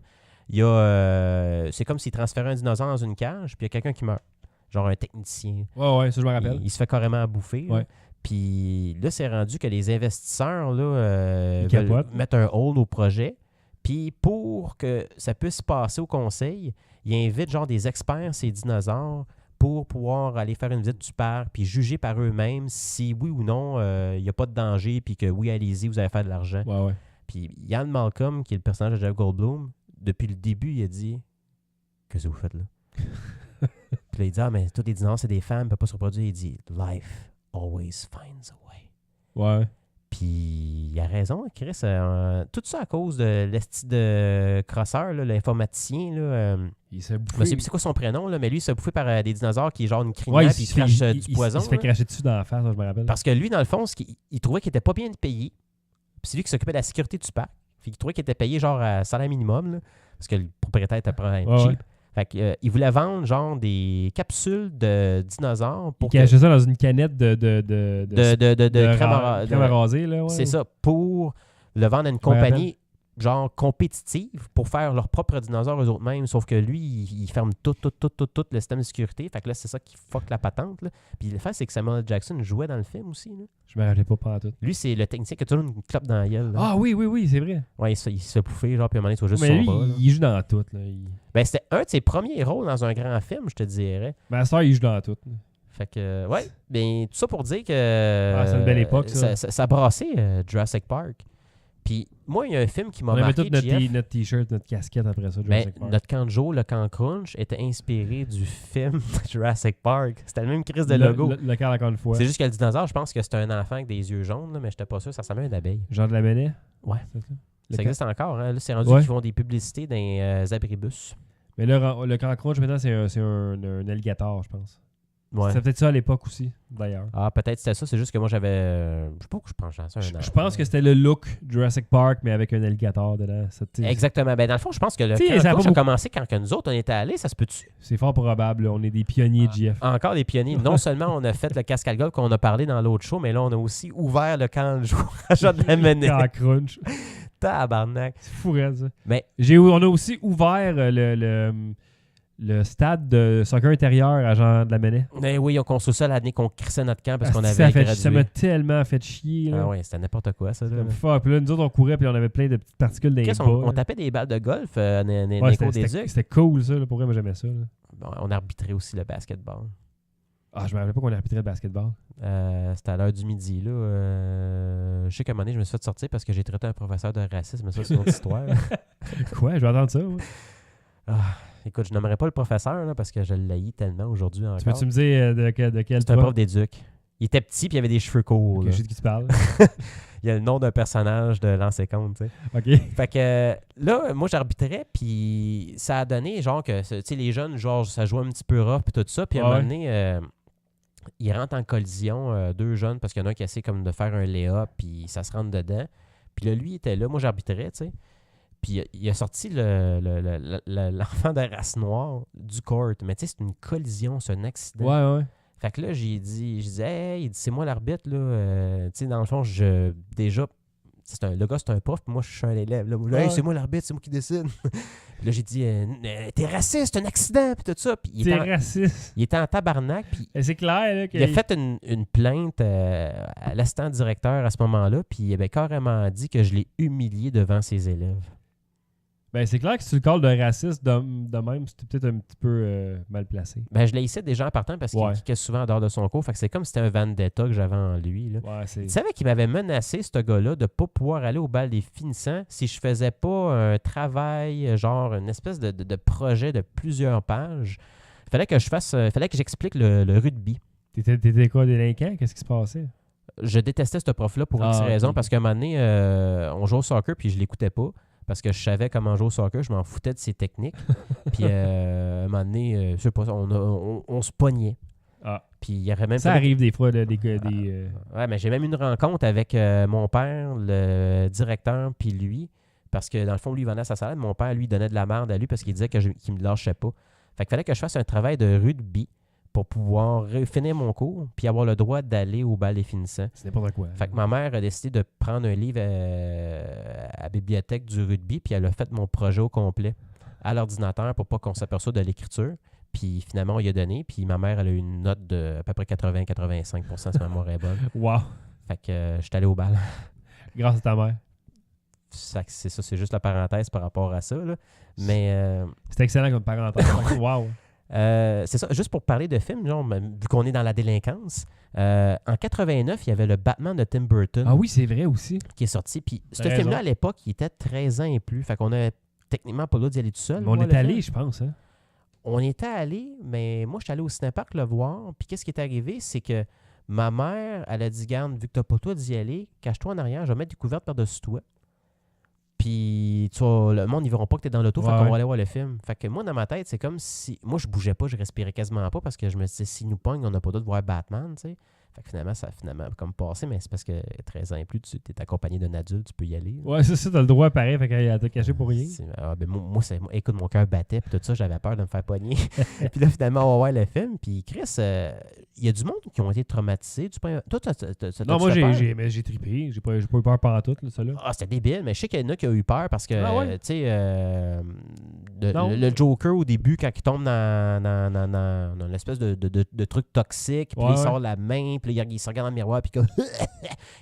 il y a. C'est comme s'il transférait un dinosaure dans une cage, puis il y a quelqu'un qui meurt. Genre un technicien. Ouais, ça je me rappelle. Il se fait carrément bouffer. là. Ouais. Puis là, c'est rendu que les investisseurs là, Ils veulent capotent. mettre un hold au projet. Puis pour que ça puisse passer au conseil, ils invitent genre des experts, ces dinosaures, pour pouvoir aller faire une visite du parc, puis juger par eux-mêmes si oui ou non il n'y a pas de danger, puis que oui, allez-y, vous allez faire de l'argent. Ouais. Puis Ian Malcolm, qui est le personnage de Jeff Goldblum, depuis le début, il a dit « Qu'est-ce que vous faites là? » Puis là, il dit « Ah, mais tous les dinosaures, c'est des femmes, ils ne peuvent pas se reproduire. » Il dit « Life always finds a way. » Ouais. Puis il a raison, Chris. Tout ça à cause de l'esti de crosseur, là, l'informaticien. Là, Il s'est je bouffé. sais plus c'est quoi son prénom, là, mais lui, il s'est bouffé par des dinosaures qui, genre, une crinière, Ouais, puis il crache du poison. Il se fait là. cracher dessus dans la face, je me rappelle. Parce que lui, dans le fond, il trouvait qu'il était pas bien payé. Puis c'est lui qui s'occupait de la sécurité du parc. Puis il trouvait qu'il était payé genre à salaire minimum, là, parce que le propriétaire était pas Ouais, cheap. ouais. Fait que, il voulait vendre genre des capsules de dinosaures pour Il cachait ça dans une canette de crème à de raser. Là, ouais. C'est ça, pour le vendre à une Je me compagnie genre compétitive pour faire leurs propres dinosaures eux autres mêmes. Sauf que lui, il ferme tout le système de sécurité. Fait que là, c'est ça qui fuck la patente. Là. Puis le fait, c'est que Samuel L. Jackson jouait dans le film aussi. Là. Je me rappelais pas tout. Lui, c'est le technicien qui a toujours une clope dans la gueule. Là. Ah oui, c'est vrai. Ouais, il se fait pouffer, genre, puis à un moment donné, il soit juste Mais son lui, bras. Là. il joue dans tout. Là. Ben, c'était un de ses premiers rôles dans un grand film, je te dirais. Ma soeur, il joue dans tout. Fait que, ouais, ben, tout ça pour dire que. Ah, c'est une belle époque, ça. Ça brassait Jurassic Park. Puis, moi, il y a un film qui m'a On avait marqué. tout JF. notre t-shirt, notre casquette après ça. Ben, Jurassic Park. notre camp de jour, le camp Crunch, était inspiré du film Jurassic Park. C'était le même crise de Le- logo. Le camp, encore une fois. C'est juste que le dinosaure, je pense que c'était un enfant avec des yeux jaunes, là, mais j'étais pas sûr, ça ressemblait à une abeille. Jean de la Menet. Ouais. C'est ça. Le Ça camp- existe encore, hein? Là, c'est rendu Ouais. qu'ils font des publicités dans les abribus. Mais là, le camp crunch, maintenant, c'est un alligator, je pense. Ouais. C'était peut-être ça à l'époque aussi, d'ailleurs. Ah, peut-être c'était ça, c'est juste que moi j'avais. Je sais pas que je pense à ça. Je pense que c'était le look Jurassic Park, mais avec un alligator dedans. Exactement. Ben, dans le fond, je pense que le Tu sais, camp ça a Crunch pas a beaucoup- commencé quand que nous autres on était allés, ça se peut-tu? C'est fort probable. Là. On est des pionniers de JF. Encore des pionniers. Non seulement on a fait le casque à golf qu'on a parlé dans l'autre show, mais là on a aussi ouvert le camp de jour à Jean de la Menet. Camp crunch. Tabarnak. C'est fou, raide, ça. Mais On a aussi ouvert le stade de soccer intérieur à Jean de la Menet. ben oui, on construit ça l'année qu'on crissait notre camp parce qu'on Asti, avait ça m'a gradué. tellement fait chier. Là. Ah ouais, c'était n'importe quoi ça. C'est Là. comme fuck. Puis là, nous autres, on courait puis on avait plein de petites particules dans les Chris, bas. on là. tapait des balles de golf dans les Ouais, cours des c'était Ducs. c'était cool, ça. Là. Pour vrai, moi, j'aimais ça. Là. Bon, on arbitrait aussi le basketball. Ah, je me rappelais pas qu'on arbitrait le basketball. C'était à l'heure du midi. Là. Je sais qu'à un moment donné, je me suis fait sortir parce que j'ai traité un professeur de racisme, mais ça, c'est une autre histoire. Quoi? Je vais attendre ça. Ouais. Écoute, je n'aimerais pas le professeur là, parce que je l'haïs tellement aujourd'hui encore. Tu peux-tu me dire de quel C'est un prof? prof des Ducs. Il était petit puis il avait des cheveux courts. Ok, là. je sais de qui tu parles. Il y a le nom d'un personnage de l'ancien compte, tu sais. OK. Fait que là, moi, j'arbitrais, puis ça a donné, genre, que, tu sais, les jeunes, genre, ça jouait un petit peu rough, puis tout ça. Puis à un Ouais. moment donné, ils rentrent en collision, deux jeunes, parce qu'il y en a un qui essaie comme de faire un lay-up, puis ça se rentre dedans. Puis là, lui, il était là, moi, j'arbitrais, tu sais. Puis il a sorti l'enfant de race noire du court. Mais tu sais, c'est une collision, c'est un accident. Ouais. Fait que là, j'ai dit, hey, il dit, c'est moi l'arbitre, là. Tu sais, dans le fond, déjà, tu Le gars, c'est un prof, puis moi, je suis un élève. Là. Hey, c'est moi l'arbitre, c'est moi qui décide. Puis là, j'ai dit, t'es raciste, c'est un accident, puis tout ça. Puis T'es raciste. il était en tabarnak, puis C'est clair, là. il a fait une plainte à l'assistant directeur à ce moment-là, puis il avait carrément dit que je l'ai humilié devant ses élèves. Ben, c'est clair que si tu le calls de raciste de même, c'était peut-être un petit peu mal placé. Ben, je l'haïssais déjà en partant parce qu'il Ouais. kickait souvent en dehors de son cours. Fait que c'est comme si c'était un vendetta que j'avais en lui. Là. Ouais, c'est... Tu savais qu'il m'avait menacé, ce gars-là, de ne pas pouvoir aller au bal des finissants si je faisais pas un travail, genre une espèce de projet de plusieurs pages. Fallait que j'explique le rugby. T'étais quoi, délinquant? Qu'est-ce qui se passait? Je détestais ce prof-là pour X Ah, raisons ok. parce qu'à un moment donné, on jouait au soccer puis je l'écoutais pas. Parce que je savais comment jouer au soccer, je m'en foutais de ses techniques. Puis à un moment donné, je sais pas, on se pognait. Ah. Puis il y aurait même Ça pas- arrive des fois, là, des Ouais, mais j'ai même eu une rencontre avec mon père, le directeur, puis lui. Parce que dans le fond, lui, il vendait sa salade. Mon père, lui, donnait de la merde à lui parce qu'il disait qu'il me lâchait pas. Fait qu'il fallait que je fasse un travail de rugby pour pouvoir finir mon cours puis avoir le droit d'aller au bal des finissants. C'est n'importe quoi. Fait que ma mère a décidé de prendre un livre à la bibliothèque du rugby, puis elle a fait mon projet au complet à l'ordinateur pour pas qu'on s'aperçoive de l'écriture. Puis finalement, on y a donné, puis ma mère, elle a eu une note de à peu près 80-85% si ma mémoire est bonne. Wow. Fait que je suis allé au bal. Grâce à ta mère. C'est ça, c'est juste la parenthèse par rapport à ça. Là. Mais C'est excellent comme parenthèse. Wow. c'est ça, juste pour parler de films, genre, vu qu'on est dans la délinquance, en 89, il y avait le Batman de Tim Burton. Ah oui, c'est vrai aussi. Qui est sorti. Puis ce T'as film-là, raison. à l'époque, il était 13 ans et plus. Fait qu'on a techniquement pas le droit d'y aller tout seul. Mais on voir est le allé, film. je pense. Hein? On était allé, mais moi, je suis allé au Cinépark le voir. Puis qu'est-ce qui est arrivé? C'est que ma mère, elle a dit, garde, vu que t'as pas toi d'y aller, cache-toi en arrière, je vais mettre des couvertes par-dessus toi. Puis tu vois, le monde, ils verront pas que t'es dans l'auto, fait Ouais, qu'on ouais. va aller voir le film. Fait que moi, dans ma tête, c'est comme si... Moi, je bougeais pas, je respirais quasiment pas parce que je me disais, s'ils nous pognent, on n'a pas le droit de voir Batman, tu sais. Fait que finalement, ça a finalement comme passé, mais c'est parce que 13 ans et plus, tu es accompagné d'un adulte, tu peux y aller. Ouais, c'est ça, t'as le droit pareil, fait qu'elle t'a caché pour rien. Ben, écoute, mon cœur battait, puis tout ça, j'avais peur de me faire pogner. Puis là, finalement, on va voir le film. Puis Chris, il y a du monde qui ont été traumatisés. Toi, Non, moi, j'ai trippé. J'ai pas eu peur pendant tout, ça là. Ah, c'était débile, mais je sais qu'il y en a qui ont eu peur parce que, Ah ouais? tu sais, Non. le Joker, au début, quand il tombe dans l'espèce de truc toxique, puis Ouais, il ouais. sort la main, puis là, il se regarde dans le miroir, puis comme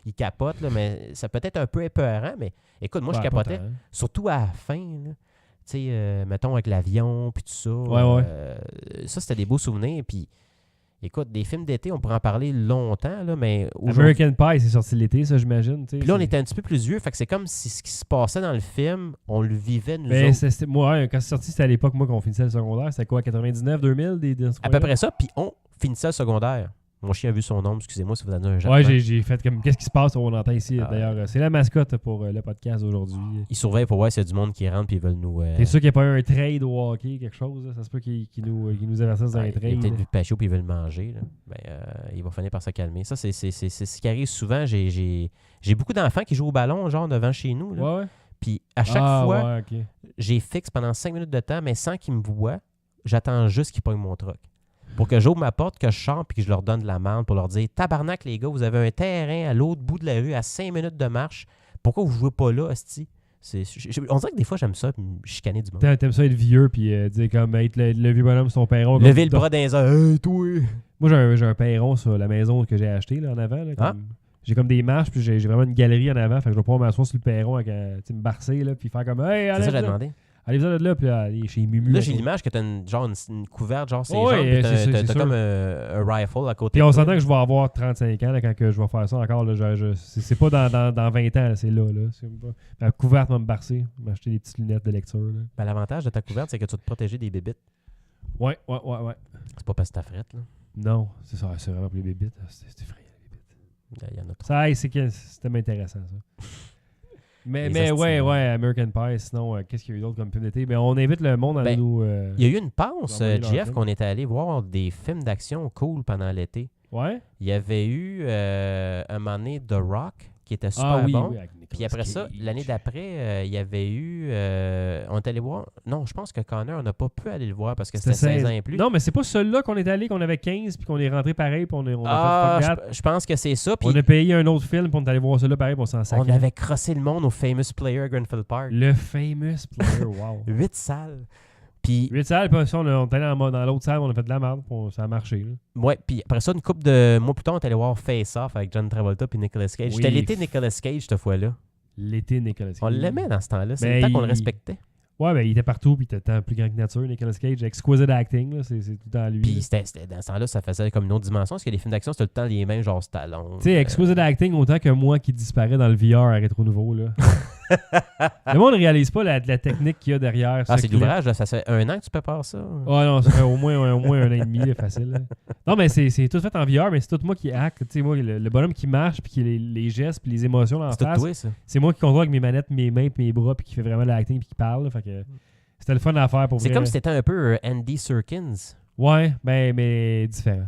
il capote, là, mais ça peut être un peu épeurant, mais écoute, moi, je Ouais, capotais. pas tant, hein. Surtout à la fin, là. Tu sais, mettons avec l'avion, puis tout ça. Ouais. Ça, c'était des beaux souvenirs. Puis, écoute, des films d'été, on pourrait en parler longtemps, là, mais aujourd'hui... American Pie, c'est sorti l'été, ça, j'imagine. Puis là, on était un petit peu plus vieux, fait que c'est comme si ce qui se passait dans le film, on le vivait nous Mais autres. moi, quand c'est sorti, c'était à l'époque, moi, qu'on finissait le secondaire. C'était quoi, 99, 2000? À peu près ça, puis on finissait le secondaire. Mon chien a vu son nom, excusez-moi si vous donnez un jappement. Ouais, j'ai fait comme. Qu'est-ce qui se passe? On entend ici. Ah. D'ailleurs, c'est la mascotte pour le podcast aujourd'hui. Il surveille pour voir s'il y a du monde qui rentre puis ils veulent nous... T'es sûr qu'il n'y a pas eu un trade au hockey, quelque chose? Là? Ça se peut qu'il nous avertisse d'un il a trade. peut-être vu Pachot puis il veut le manger. Là. Ben, il va finir par se calmer. Ça, c'est ce qui arrive souvent. J'ai beaucoup d'enfants qui jouent au ballon, genre devant chez nous. Là. Ouais. Puis à chaque fois, Ouais, ok. j'ai fixe pendant 5 minutes de temps, mais sans qu'ils me voient, j'attends juste qu'ils pognent mon truck. Pour que j'ouvre ma porte, que je chante puis que je leur donne de la merde pour leur dire « Tabarnak, les gars, vous avez un terrain à l'autre bout de la rue à 5 minutes de marche. Pourquoi vous jouez pas là, hostie? » On dirait que des fois, j'aime ça, chicaner du monde. T'aimes ça être vieux, puis dire comme être le vieux bonhomme sur ton perron. Lever le comme- bras dans les airs. Hey, toi! Moi, j'ai un perron sur la maison que j'ai acheté là, en avant. Là, Ah. J'ai comme des marches, puis j'ai vraiment une galerie en avant. Fait que je vais pouvoir m'asseoir sur le perron avec me barcer, là, puis faire comme Hey, C'est ça que j'ai allez, demandé. allez-vous de là, puis aller chez Mumu. Là, j'ai l'image que t'as une couverte, genre, c'est Ouais, jambes, puis c'est t'as sûr. comme un rifle à côté. Puis on de toi. s'entend que je vais avoir 35 ans là, quand que je vais faire ça encore. Là, c'est pas dans 20 ans, là, c'est là. C'est pas... Ma couverte va me barcer. M'acheter des petites lunettes de lecture. Là. Ben, l'avantage de ta couverte, c'est que tu vas te protéger des bébites. Ouais. C'est pas parce que t'as frette, là. Non, c'est ça. C'est vraiment pour les bébites. C'est effrayant, les bébites. Il y en a trop. Ça, c'est tellement intéressant, ça. Mais Les ouais, hosties. American Pie. Sinon, qu'est-ce qu'il y a eu d'autre comme film d'été? Ben, on invite le monde à Ben, nous... Il y a eu une passe, envoyer leur Jeff, film. qu'on était allé voir des films d'action cool pendant l'été. Ouais? Il y avait eu un moment donné The Rock qui était super bon. avec Nicolas Puis après ça, Cage. l'année d'après, il y avait eu... on est allé voir... Non, je pense que Connor, on n'a pas pu aller le voir parce que c'était 16 ans et plus. Non, mais c'est pas celui-là qu'on est allé, qu'on avait 15, puis qu'on est rentré pareil, puis on a fait fuck that. Je pense que c'est ça. Puis On a payé un autre film, puis on est allé voir celui-là pareil, puis on s'en on sacrait. avait crossé le monde au Famous Player à Grenfell Park. Le famous player, wow. 8 salles. Puis 8 salles, puis on est allé dans l'autre salle, on a fait de la merde, puis ça a marché. Là. ouais, puis après ça, une couple de mois plus tard, on est allé voir Face Off avec John Travolta puis Nicolas Cage. Oui. C'était l'été Nicolas Cage cette fois-là. L'été, Nicolas Cage. On l'aimait dans ce temps-là. C'est Mais le temps qu'on le il- respectait. Ouais, ben il était partout, puis il était tant plus grand que nature, Nicolas Cage. Exquisite acting, là, c'est tout le temps lui. Puis là. c'était dans ce temps-là, ça faisait comme une autre dimension. Parce que les films d'action, c'était tout le temps les mêmes, genre Stallone. Tu sais, exquisite acting autant que moi qui disparaît dans le VR à Rétro Nouveau. Là. Le monde ne réalise pas la technique qu'il y a derrière. Ah, ce c'est de clip. l'ouvrage, là. Ça fait 1 an que tu prépares ça. Ah non, ça fait au moins 1 an et demi, là, facile. Là. Non, mais c'est tout fait en VR, mais c'est tout moi qui acte. Tu sais, moi, le bonhomme qui marche, puis qui a les gestes, puis les émotions en C'est tout face, toi, ça. c'est moi qui contrôle avec mes manettes, mes mains, puis mes bras, puis qui fait vraiment l'acting, puis qui parle. Là. Fait que c'était le fun à faire pour C'est vrai. comme si c'était un peu Andy Serkins. Ouais, ben, mais différent.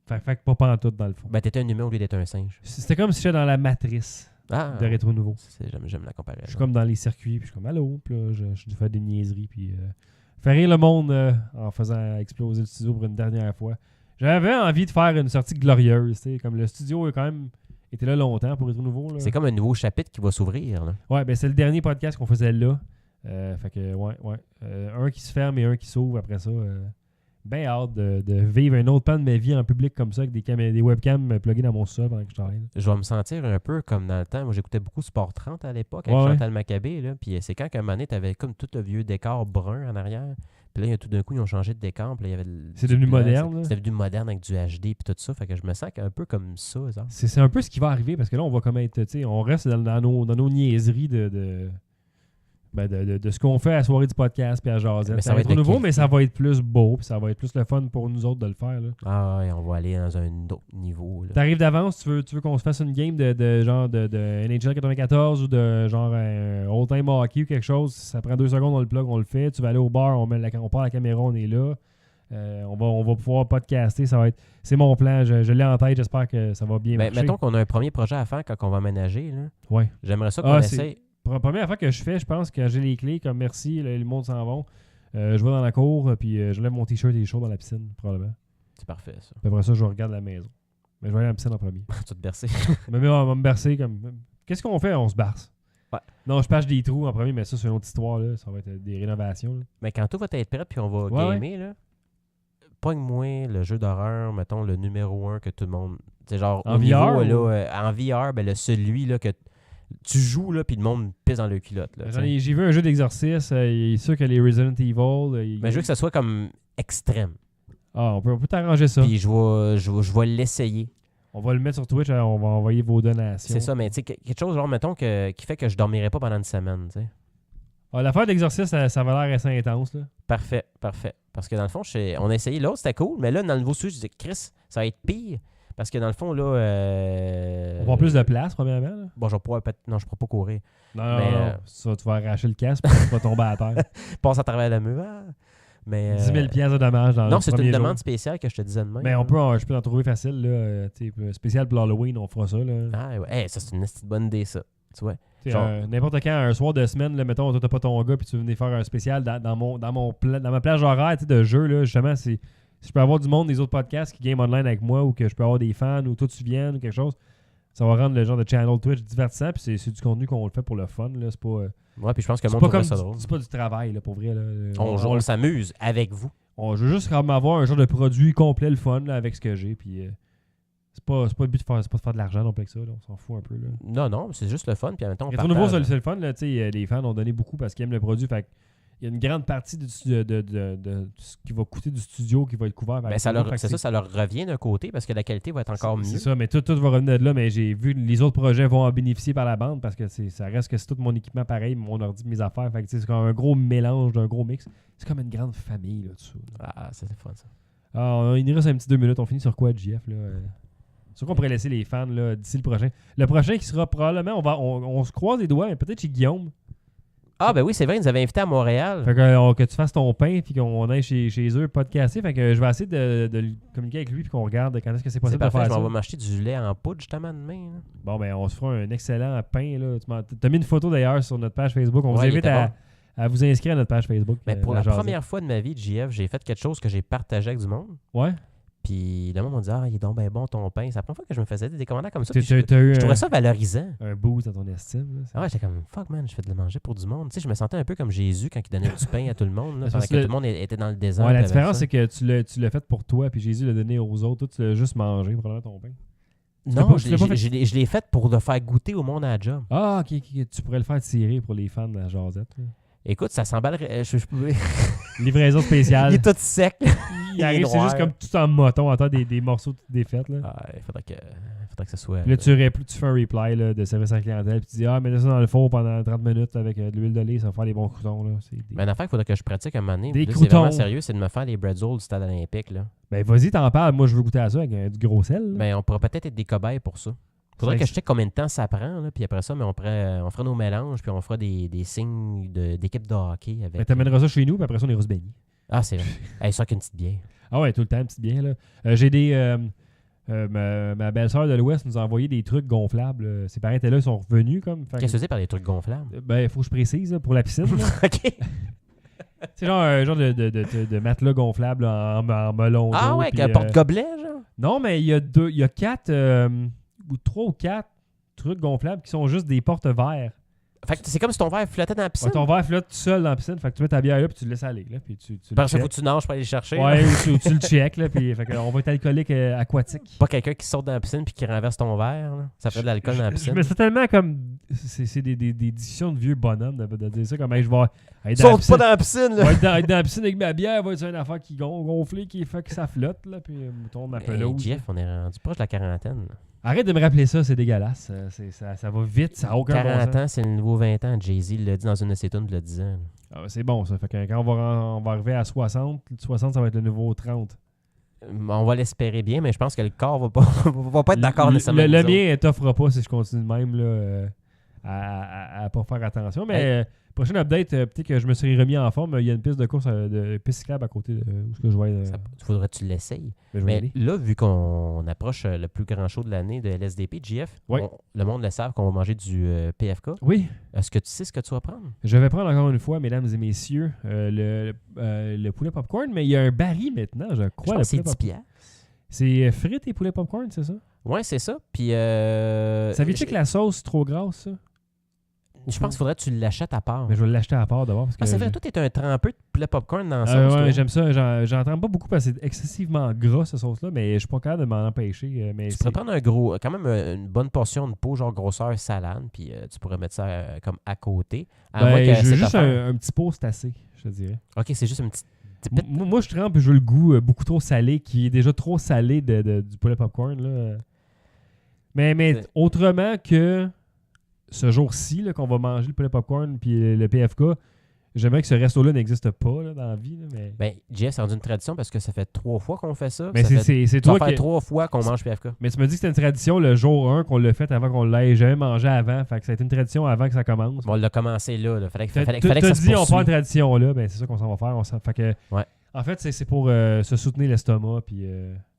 Fait que pas pantoute dans le fond. Ben, t'étais un humain au lieu d'être un singe. C'était comme si j'étais dans la matrice Ah, de Rétro Nouveau. j'aime la comparaison. Je suis comme dans les circuits, puis je suis comme allô, puis là, je fais des niaiseries, puis faire rire le monde en faisant exploser le studio pour une dernière fois. J'avais envie de faire une sortie glorieuse, tu sais, comme le studio a quand même été là longtemps pour être nouveau. Là. C'est comme un nouveau chapitre qui va s'ouvrir, là. Ouais, ben c'est le dernier podcast qu'on faisait là. Fait que, ouais. Un qui se ferme et un qui s'ouvre après ça. Ben hâte de vivre un autre pan de ma vie en public comme ça, avec des webcams pluguées dans mon sol pendant que je travaille. Là. Je vais me sentir un peu comme dans le temps. Moi, j'écoutais beaucoup Sport 30 à l'époque avec Ouais, Chantal Maccabé. Là. Puis c'est quand qu'à un moment donné, t'avais comme tout le vieux décor brun en arrière. Puis là, tout d'un coup, ils ont changé de décor. Puis là, il y avait C'est devenu moderne, là. C'était devenu moderne avec du HD puis tout ça. Fait que je me sens un peu comme ça. Genre. C'est un peu ce qui va arriver parce que là, on va comme être, tu sais, on reste dans nos niaiseries de ce qu'on fait à la soirée du podcast puis à jaser. Mais Ça ça va va être être de nouveau, qualité. mais ça va être plus beau puis ça va être plus le fun pour nous autres de le faire. Là. Ah ouais, on va aller dans un autre niveau. Là. T'arrives d'avance, tu veux qu'on se fasse une game de genre de NHL 94 ou de genre un old-time hockey ou quelque chose. Ça prend 2 secondes, on le plug, on le fait. Tu vas aller au bar, on part la caméra, on est là. On va pouvoir podcaster. C'est mon plan, je l'ai en tête, j'espère que ça va bien Ben, marcher. mettons qu'on a un premier projet à faire quand on va aménager. Là. Ouais. J'aimerais ça qu'on Ah, essaye. La première affaire que je fais, je pense, quand j'ai les clés, comme merci, le monde s'en vont, je vais dans la cour, puis je lève mon t-shirt et les shorts dans la piscine, probablement. C'est parfait, ça. Puis après ça, je regarde la maison. Mais je vais aller à la piscine en premier. Tu vas te bercer. Mais on va me bercer comme... Qu'est-ce qu'on fait? On se berce. Ouais. Non, je patche des trous en premier, mais ça, c'est une autre histoire. Là. Ça va être des rénovations. Là. Mais quand tout va être prêt puis on va Ouais, gamer, là, pogne-moi le jeu d'horreur, mettons le numéro 1 que tout le monde... C'est genre En au niveau, VR, ou- là, en VR, ben, celui là, que tu joues là, puis le monde pisse dans leur culotte. Là, J'ai vu un jeu d'exorcisme. Il est sûr que les Resident Evil... mais je veux que ça soit comme extrême. Ah, on peut t'arranger ça. Puis je vais l'essayer. On va le mettre sur Twitch, on va envoyer vos donations. C'est ça, mais tu sais, quelque chose, genre, mettons, qui fait que je dormirai pas pendant une semaine, tu sais. Ah, l'affaire d'exorcisme, ça va l'air assez intense. Là. Parfait. Parce que dans le fond, on a essayé l'autre, c'était cool, mais là, dans le nouveau sujet, je disais, Chris, ça va être pire. Parce que dans le fond, là. On va avoir plus de place, premièrement. Là. Bon, je pourrais pas courir. Non, Mais, non. Ça, tu vas arracher le casque puis tu vas tomber à terre. Passe à travers la mur. Ah. Mais, 10 000 piastres de dommages dans non, le c'est premier une jour. demande spéciale que je te disais de même. Mais je peux en trouver facile. Là, spécial pour l'Halloween, on fera ça. Là. Ah, ouais. Hey, ça, c'est une bonne idée, ça. Tu vois. T'sais, genre- n'importe quand, un soir de semaine, là, mettons, toi, t'as pas ton gars puis tu veux venir faire un spécial dans ma plage horaire de jeu. Là, justement, si je peux avoir du monde des autres podcasts qui game online avec moi ou que je peux avoir des fans ou toi tu viennes ou quelque chose, ça va rendre le genre de channel Twitch divertissant. Puis c'est du contenu qu'on le fait pour le fun. Là. C'est pas, Ouais, puis je pense que le c'est monde pas trouverait comme ça drôle. c'est pas du travail là, pour vrai. Là. On s'amuse avec vous. Je veux juste comme avoir un genre de produit complet, le fun, là, avec ce que j'ai. Puis c'est pas le but de faire, c'est pas de faire de l'argent non plus avec ça. Là, on s'en fout un peu. Là. Non, c'est juste le fun. Puis en même temps, on Rétro Nouveau, partage. c'est le fun. Là, les fans ont donné beaucoup parce qu'ils aiment le produit. Fait il y a une grande partie de ce qui va coûter du studio qui va être couvert par Ben, ça leur revient d'un côté parce que la qualité va être encore mieux. C'est ça, mais tout va revenir de là. Mais j'ai vu que les autres projets vont en bénéficier par la bande parce que ça reste que c'est tout mon équipement pareil, mon ordi, mes affaires. Fait que c'est comme un gros mélange d'un gros mix. C'est comme une grande famille là, tout ça. Ah, c'est le fun, ça. Il nous reste un petit 2 minutes. On finit sur quoi, JF? Là? Sur quoi on pourrait laisser les fans là, d'ici le prochain? Le prochain qui sera probablement, on se croise les doigts, mais peut-être chez Guillaume. Ah, ben oui, c'est vrai, ils nous avaient invités à Montréal. Fait que, que tu fasses ton pain puis qu'on aille chez eux podcaster. Fait que je vais essayer de communiquer avec lui puis qu'on regarde quand est-ce que c'est C'est possible de parfait, faire je ça. m'en vais m'acheter du lait en poudre justement demain. Là. Bon, ben, on se fera un excellent pain. Là. Tu as mis une photo d'ailleurs sur notre page Facebook. On vous Ouais, il invite était à vous inscrire à notre page Facebook. Mais pour la Jasette. première fois de ma vie, JF, j'ai fait quelque chose que j'ai partagé avec du monde. Ouais. Puis le monde m'a dit « Ah, il est donc ben bon ton pain. » C'est la première fois que je me faisais des commentaires comme ça. Tu puis je as eu trouvais ça valorisant. un boost dans ton estime. Là. Ah ouais, j'étais comme fuck man, je fais de le manger pour du monde. Tu sais, je me sentais un peu comme Jésus quand il donnait du pain à tout le monde, là, Parce pendant que que tout le monde était dans le désert. Ouais, la puis avec différence, ça. c'est que tu l'as fait pour toi, puis Jésus l'a donné aux autres. Toi, tu l'as juste mangé, probablement, ton pain. Non, pas- je tu l'as pas fait- je l'ai fait pour le faire goûter au monde à la job. Ah, ok. Tu pourrais le faire tirer pour les fans de la jasette. là. Écoute, ça s'emballerait. Livraison spéciale. Il est tout sec. Il arrive, c'est juste comme tout en moton, en temps des morceaux défaites. Là. Ah, il faudrait que ça soit. Puis là, tu fais un reply là, de service à la clientèle, puis tu dis mets ça dans le four pendant 30 minutes là, avec de l'huile d'olive, ça va faire des bons croutons. Là. C'est des... Mais une affaire qu'il faudrait que je pratique un moment donné. Des puis là, c'est vraiment croutons. sérieux, c'est de me faire les bretzels du stade olympique. Là. Ben, vas-y, t'en parles. Moi, je veux goûter à ça avec du gros sel. là. Ben, on pourrait peut-être être des cobayes pour ça. Faudrait Ouais, que je check combien de temps ça prend, là, puis après ça, mais on fera nos mélanges, puis on fera des signes d'équipe de hockey avec. Ben, t'amèneras ça chez nous, puis après ça, on ira se baigner. Ah, c'est vrai. Hey, ça qu'une petite bière. Ah ouais, tout le temps, une petite bière. Là. J'ai des... ma belle-sœur de l'Ouest nous a envoyé des trucs gonflables. Ses parents étaient là, ils sont revenus comme. Fait Qu'est-ce que c'est par des trucs gonflables? Ben, il faut que je précise là, pour la piscine. là. OK. C'est genre un genre de matelas gonflable en melon. Ah d'eau, ouais, puis, avec un porte-gobelet, genre? Non, mais il y a 4 ou 3 ou 4 trucs gonflables qui sont juste des porte-verres. Fait que c'est comme si ton verre flottait dans la piscine. Ouais, ton verre flotte tout seul dans la piscine. Fait que tu mets ta bière là, puis tu le laisses aller. Là, puis tu le Parce qu'il check. faut que tu nages pour aller le chercher. Ouais, là. ou tu le check. Là, puis, fait que on va être alcoolique aquatique. Pas quelqu'un qui saute dans la piscine puis qui renverse ton verre. Là. Ça fait de l'alcool dans la Je piscine. me sens tellement comme. C'est des discussions de vieux bonhommes de dire ça. Comme hey, je vais être dans la Saute piscine. pas dans la piscine, Je là! vais être dans la piscine avec ma bière, va être une affaire qui gonflée, qui fait que ça flotte, là, puis mouton ma Hey, pelouse. Jeff, on est rendu proche de la quarantaine. là. Arrête de me rappeler ça, c'est dégueulasse. Ça va vite, ça n'a aucun bon 40 sens. ans, c'est le nouveau 20 ans. Jay-Z l'a dit dans une de ses tunes, il l'a 10 ans. Ah, ben, c'est bon ça. Fait que quand on va arriver à 60, 60 ça va être le nouveau 30. On va l'espérer bien, mais je pense que le corps va pas être d'accord nécessairement. Le avec nous mien, t'offrira pas si je continue de même là, à pas faire attention. Mais prochaine update, peut-être que je me serai remis en forme. Il y a une piste de course, de piste cyclable à côté de où ce que je vais. autres. Faudrait que tu l'essayes. Je vais y Mais aller. là, vu qu'on approche le plus grand show de l'année de LSDP, JF, Oui. le monde le savent qu'on va manger du PFK. Oui, Est-ce que tu sais ce que tu vas prendre? je vais prendre encore une fois, mesdames et messieurs, le poulet popcorn, mais il y a un baril maintenant, je Je crois. pense que c'est le 10 poulet popcorn. piastres. C'est frites et poulet popcorn, c'est ça? Ouais, c'est ça. Puis, Savais-tu que la sauce est trop grasse, ça? je pense qu'il faudrait que tu l'achètes à part. Mais je vais l'acheter à part d'abord. Parce que Ah, c'est vrai, toi, t'es un trempeux de poulet popcorn dans la ouais, sauce. toi. j'aime ça. J'entends pas beaucoup parce que c'est excessivement gras, cette sauce-là, mais je suis pas capable de m'en empêcher. Mais Tu pourrais prendre quand même une bonne portion de peau, genre grosseur salade, puis tu pourrais mettre ça comme à côté. À moins que je veux cette juste affaire- un petit pot, c'est assez, je te dirais. Ok, c'est juste une petite pite. Moi, je trempe et je veux le goût beaucoup trop salé, qui est déjà trop salé du poulet popcorn. Là. Mais C'est- autrement que ce jour-ci, là, qu'on va manger le poulet popcorn puis le PFK, j'aimerais que ce resto-là n'existe pas là, dans la vie. Là, mais Ben, Jeff, c'est rendu une tradition parce que ça fait 3 fois qu'on fait ça. mais Ça fait- c'est ça toi va faire qui... 3 fois qu'on mange PFK. Mais tu me dis que c'était une tradition le jour 1 qu'on l'a fait avant qu'on l'ait jamais mangé avant. Fait que ça a été une tradition avant que ça commence. Bon, on l'a commencé là. Fallait que T'as ça se dit on poursuive. prend une tradition là, ben c'est ça qu'on s'en va faire. Fait que, Ouais. en fait, c'est pour se soutenir l'estomac. Puis,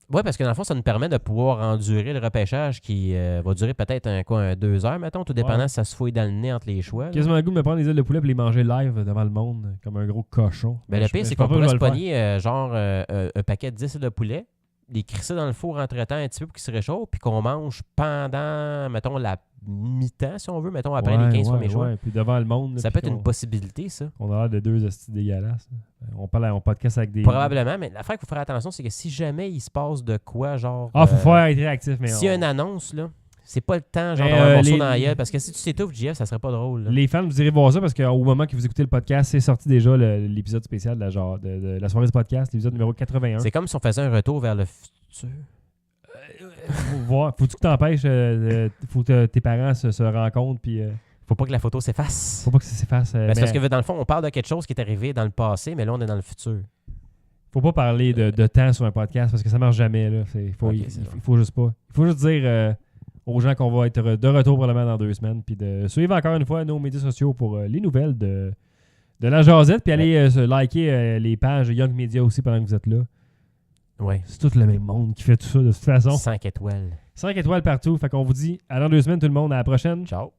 Oui, parce que dans le fond, ça nous permet de pouvoir endurer le repêchage qui va durer peut-être 2 heures, mettons, tout dépendant Ouais. si ça se fouille dans le nez entre les choix. là. quasiment le goût de me prendre des ailes de poulet et les manger live devant le monde, comme un gros cochon. Ben, le Je- pire, je c'est pense qu'on pas que pourrait je se vais le faire. pogner un paquet de 10 ailes de poulet, les crisser dans le four entre-temps un petit peu pour qu'ils se réchauffent, puis qu'on mange pendant, mettons, la mi-temps, si on veut, mettons, après les 15 premiers choix. ouais, puis devant le monde. là, Ça puis peut être une possibilité, ça. On a l'air de deux hosties dégueulasses. là. On podcast avec des... Probablement, mais l'affaire qu'il faut faire attention, c'est que si jamais il se passe de quoi, genre. Ah, faut faire être réactif, mais S'il y a une annonce, là, c'est pas le temps, genre, Mais, d'avoir un morceau les- dans la gueule, parce que si tu t'étouffes, JF, ça serait pas drôle. là. les fans, vous irez voir ça parce qu'au moment que vous écoutez le podcast, c'est sorti déjà l'épisode spécial de la soirée du podcast, l'épisode numéro 81. C'est comme si on faisait un retour vers le futur. Faut voir. Faut-tu que t'empêches, faut que tes parents se rencontrent, puis Faut pas que la photo s'efface. faut pas que ça s'efface. Ben, c'est mais parce que dans le fond, on parle de quelque chose qui est arrivé dans le passé, mais là, on est dans le futur. faut pas parler de temps sur un podcast parce que ça marche jamais. Là. Ok, c'est Il faut juste pas. Il faut juste dire aux gens qu'on va être de retour probablement dans 2 semaines. Puis de suivre encore une fois nos médias sociaux pour les nouvelles de la Jazette. Puis allez liker les pages Young Media aussi pendant que vous êtes là. Ouais. C'est tout le même monde qui fait tout ça de toute façon. 5 étoiles. 5 étoiles partout. Fait qu'on vous dit à dans 2 semaines tout le monde. À la prochaine. Ciao.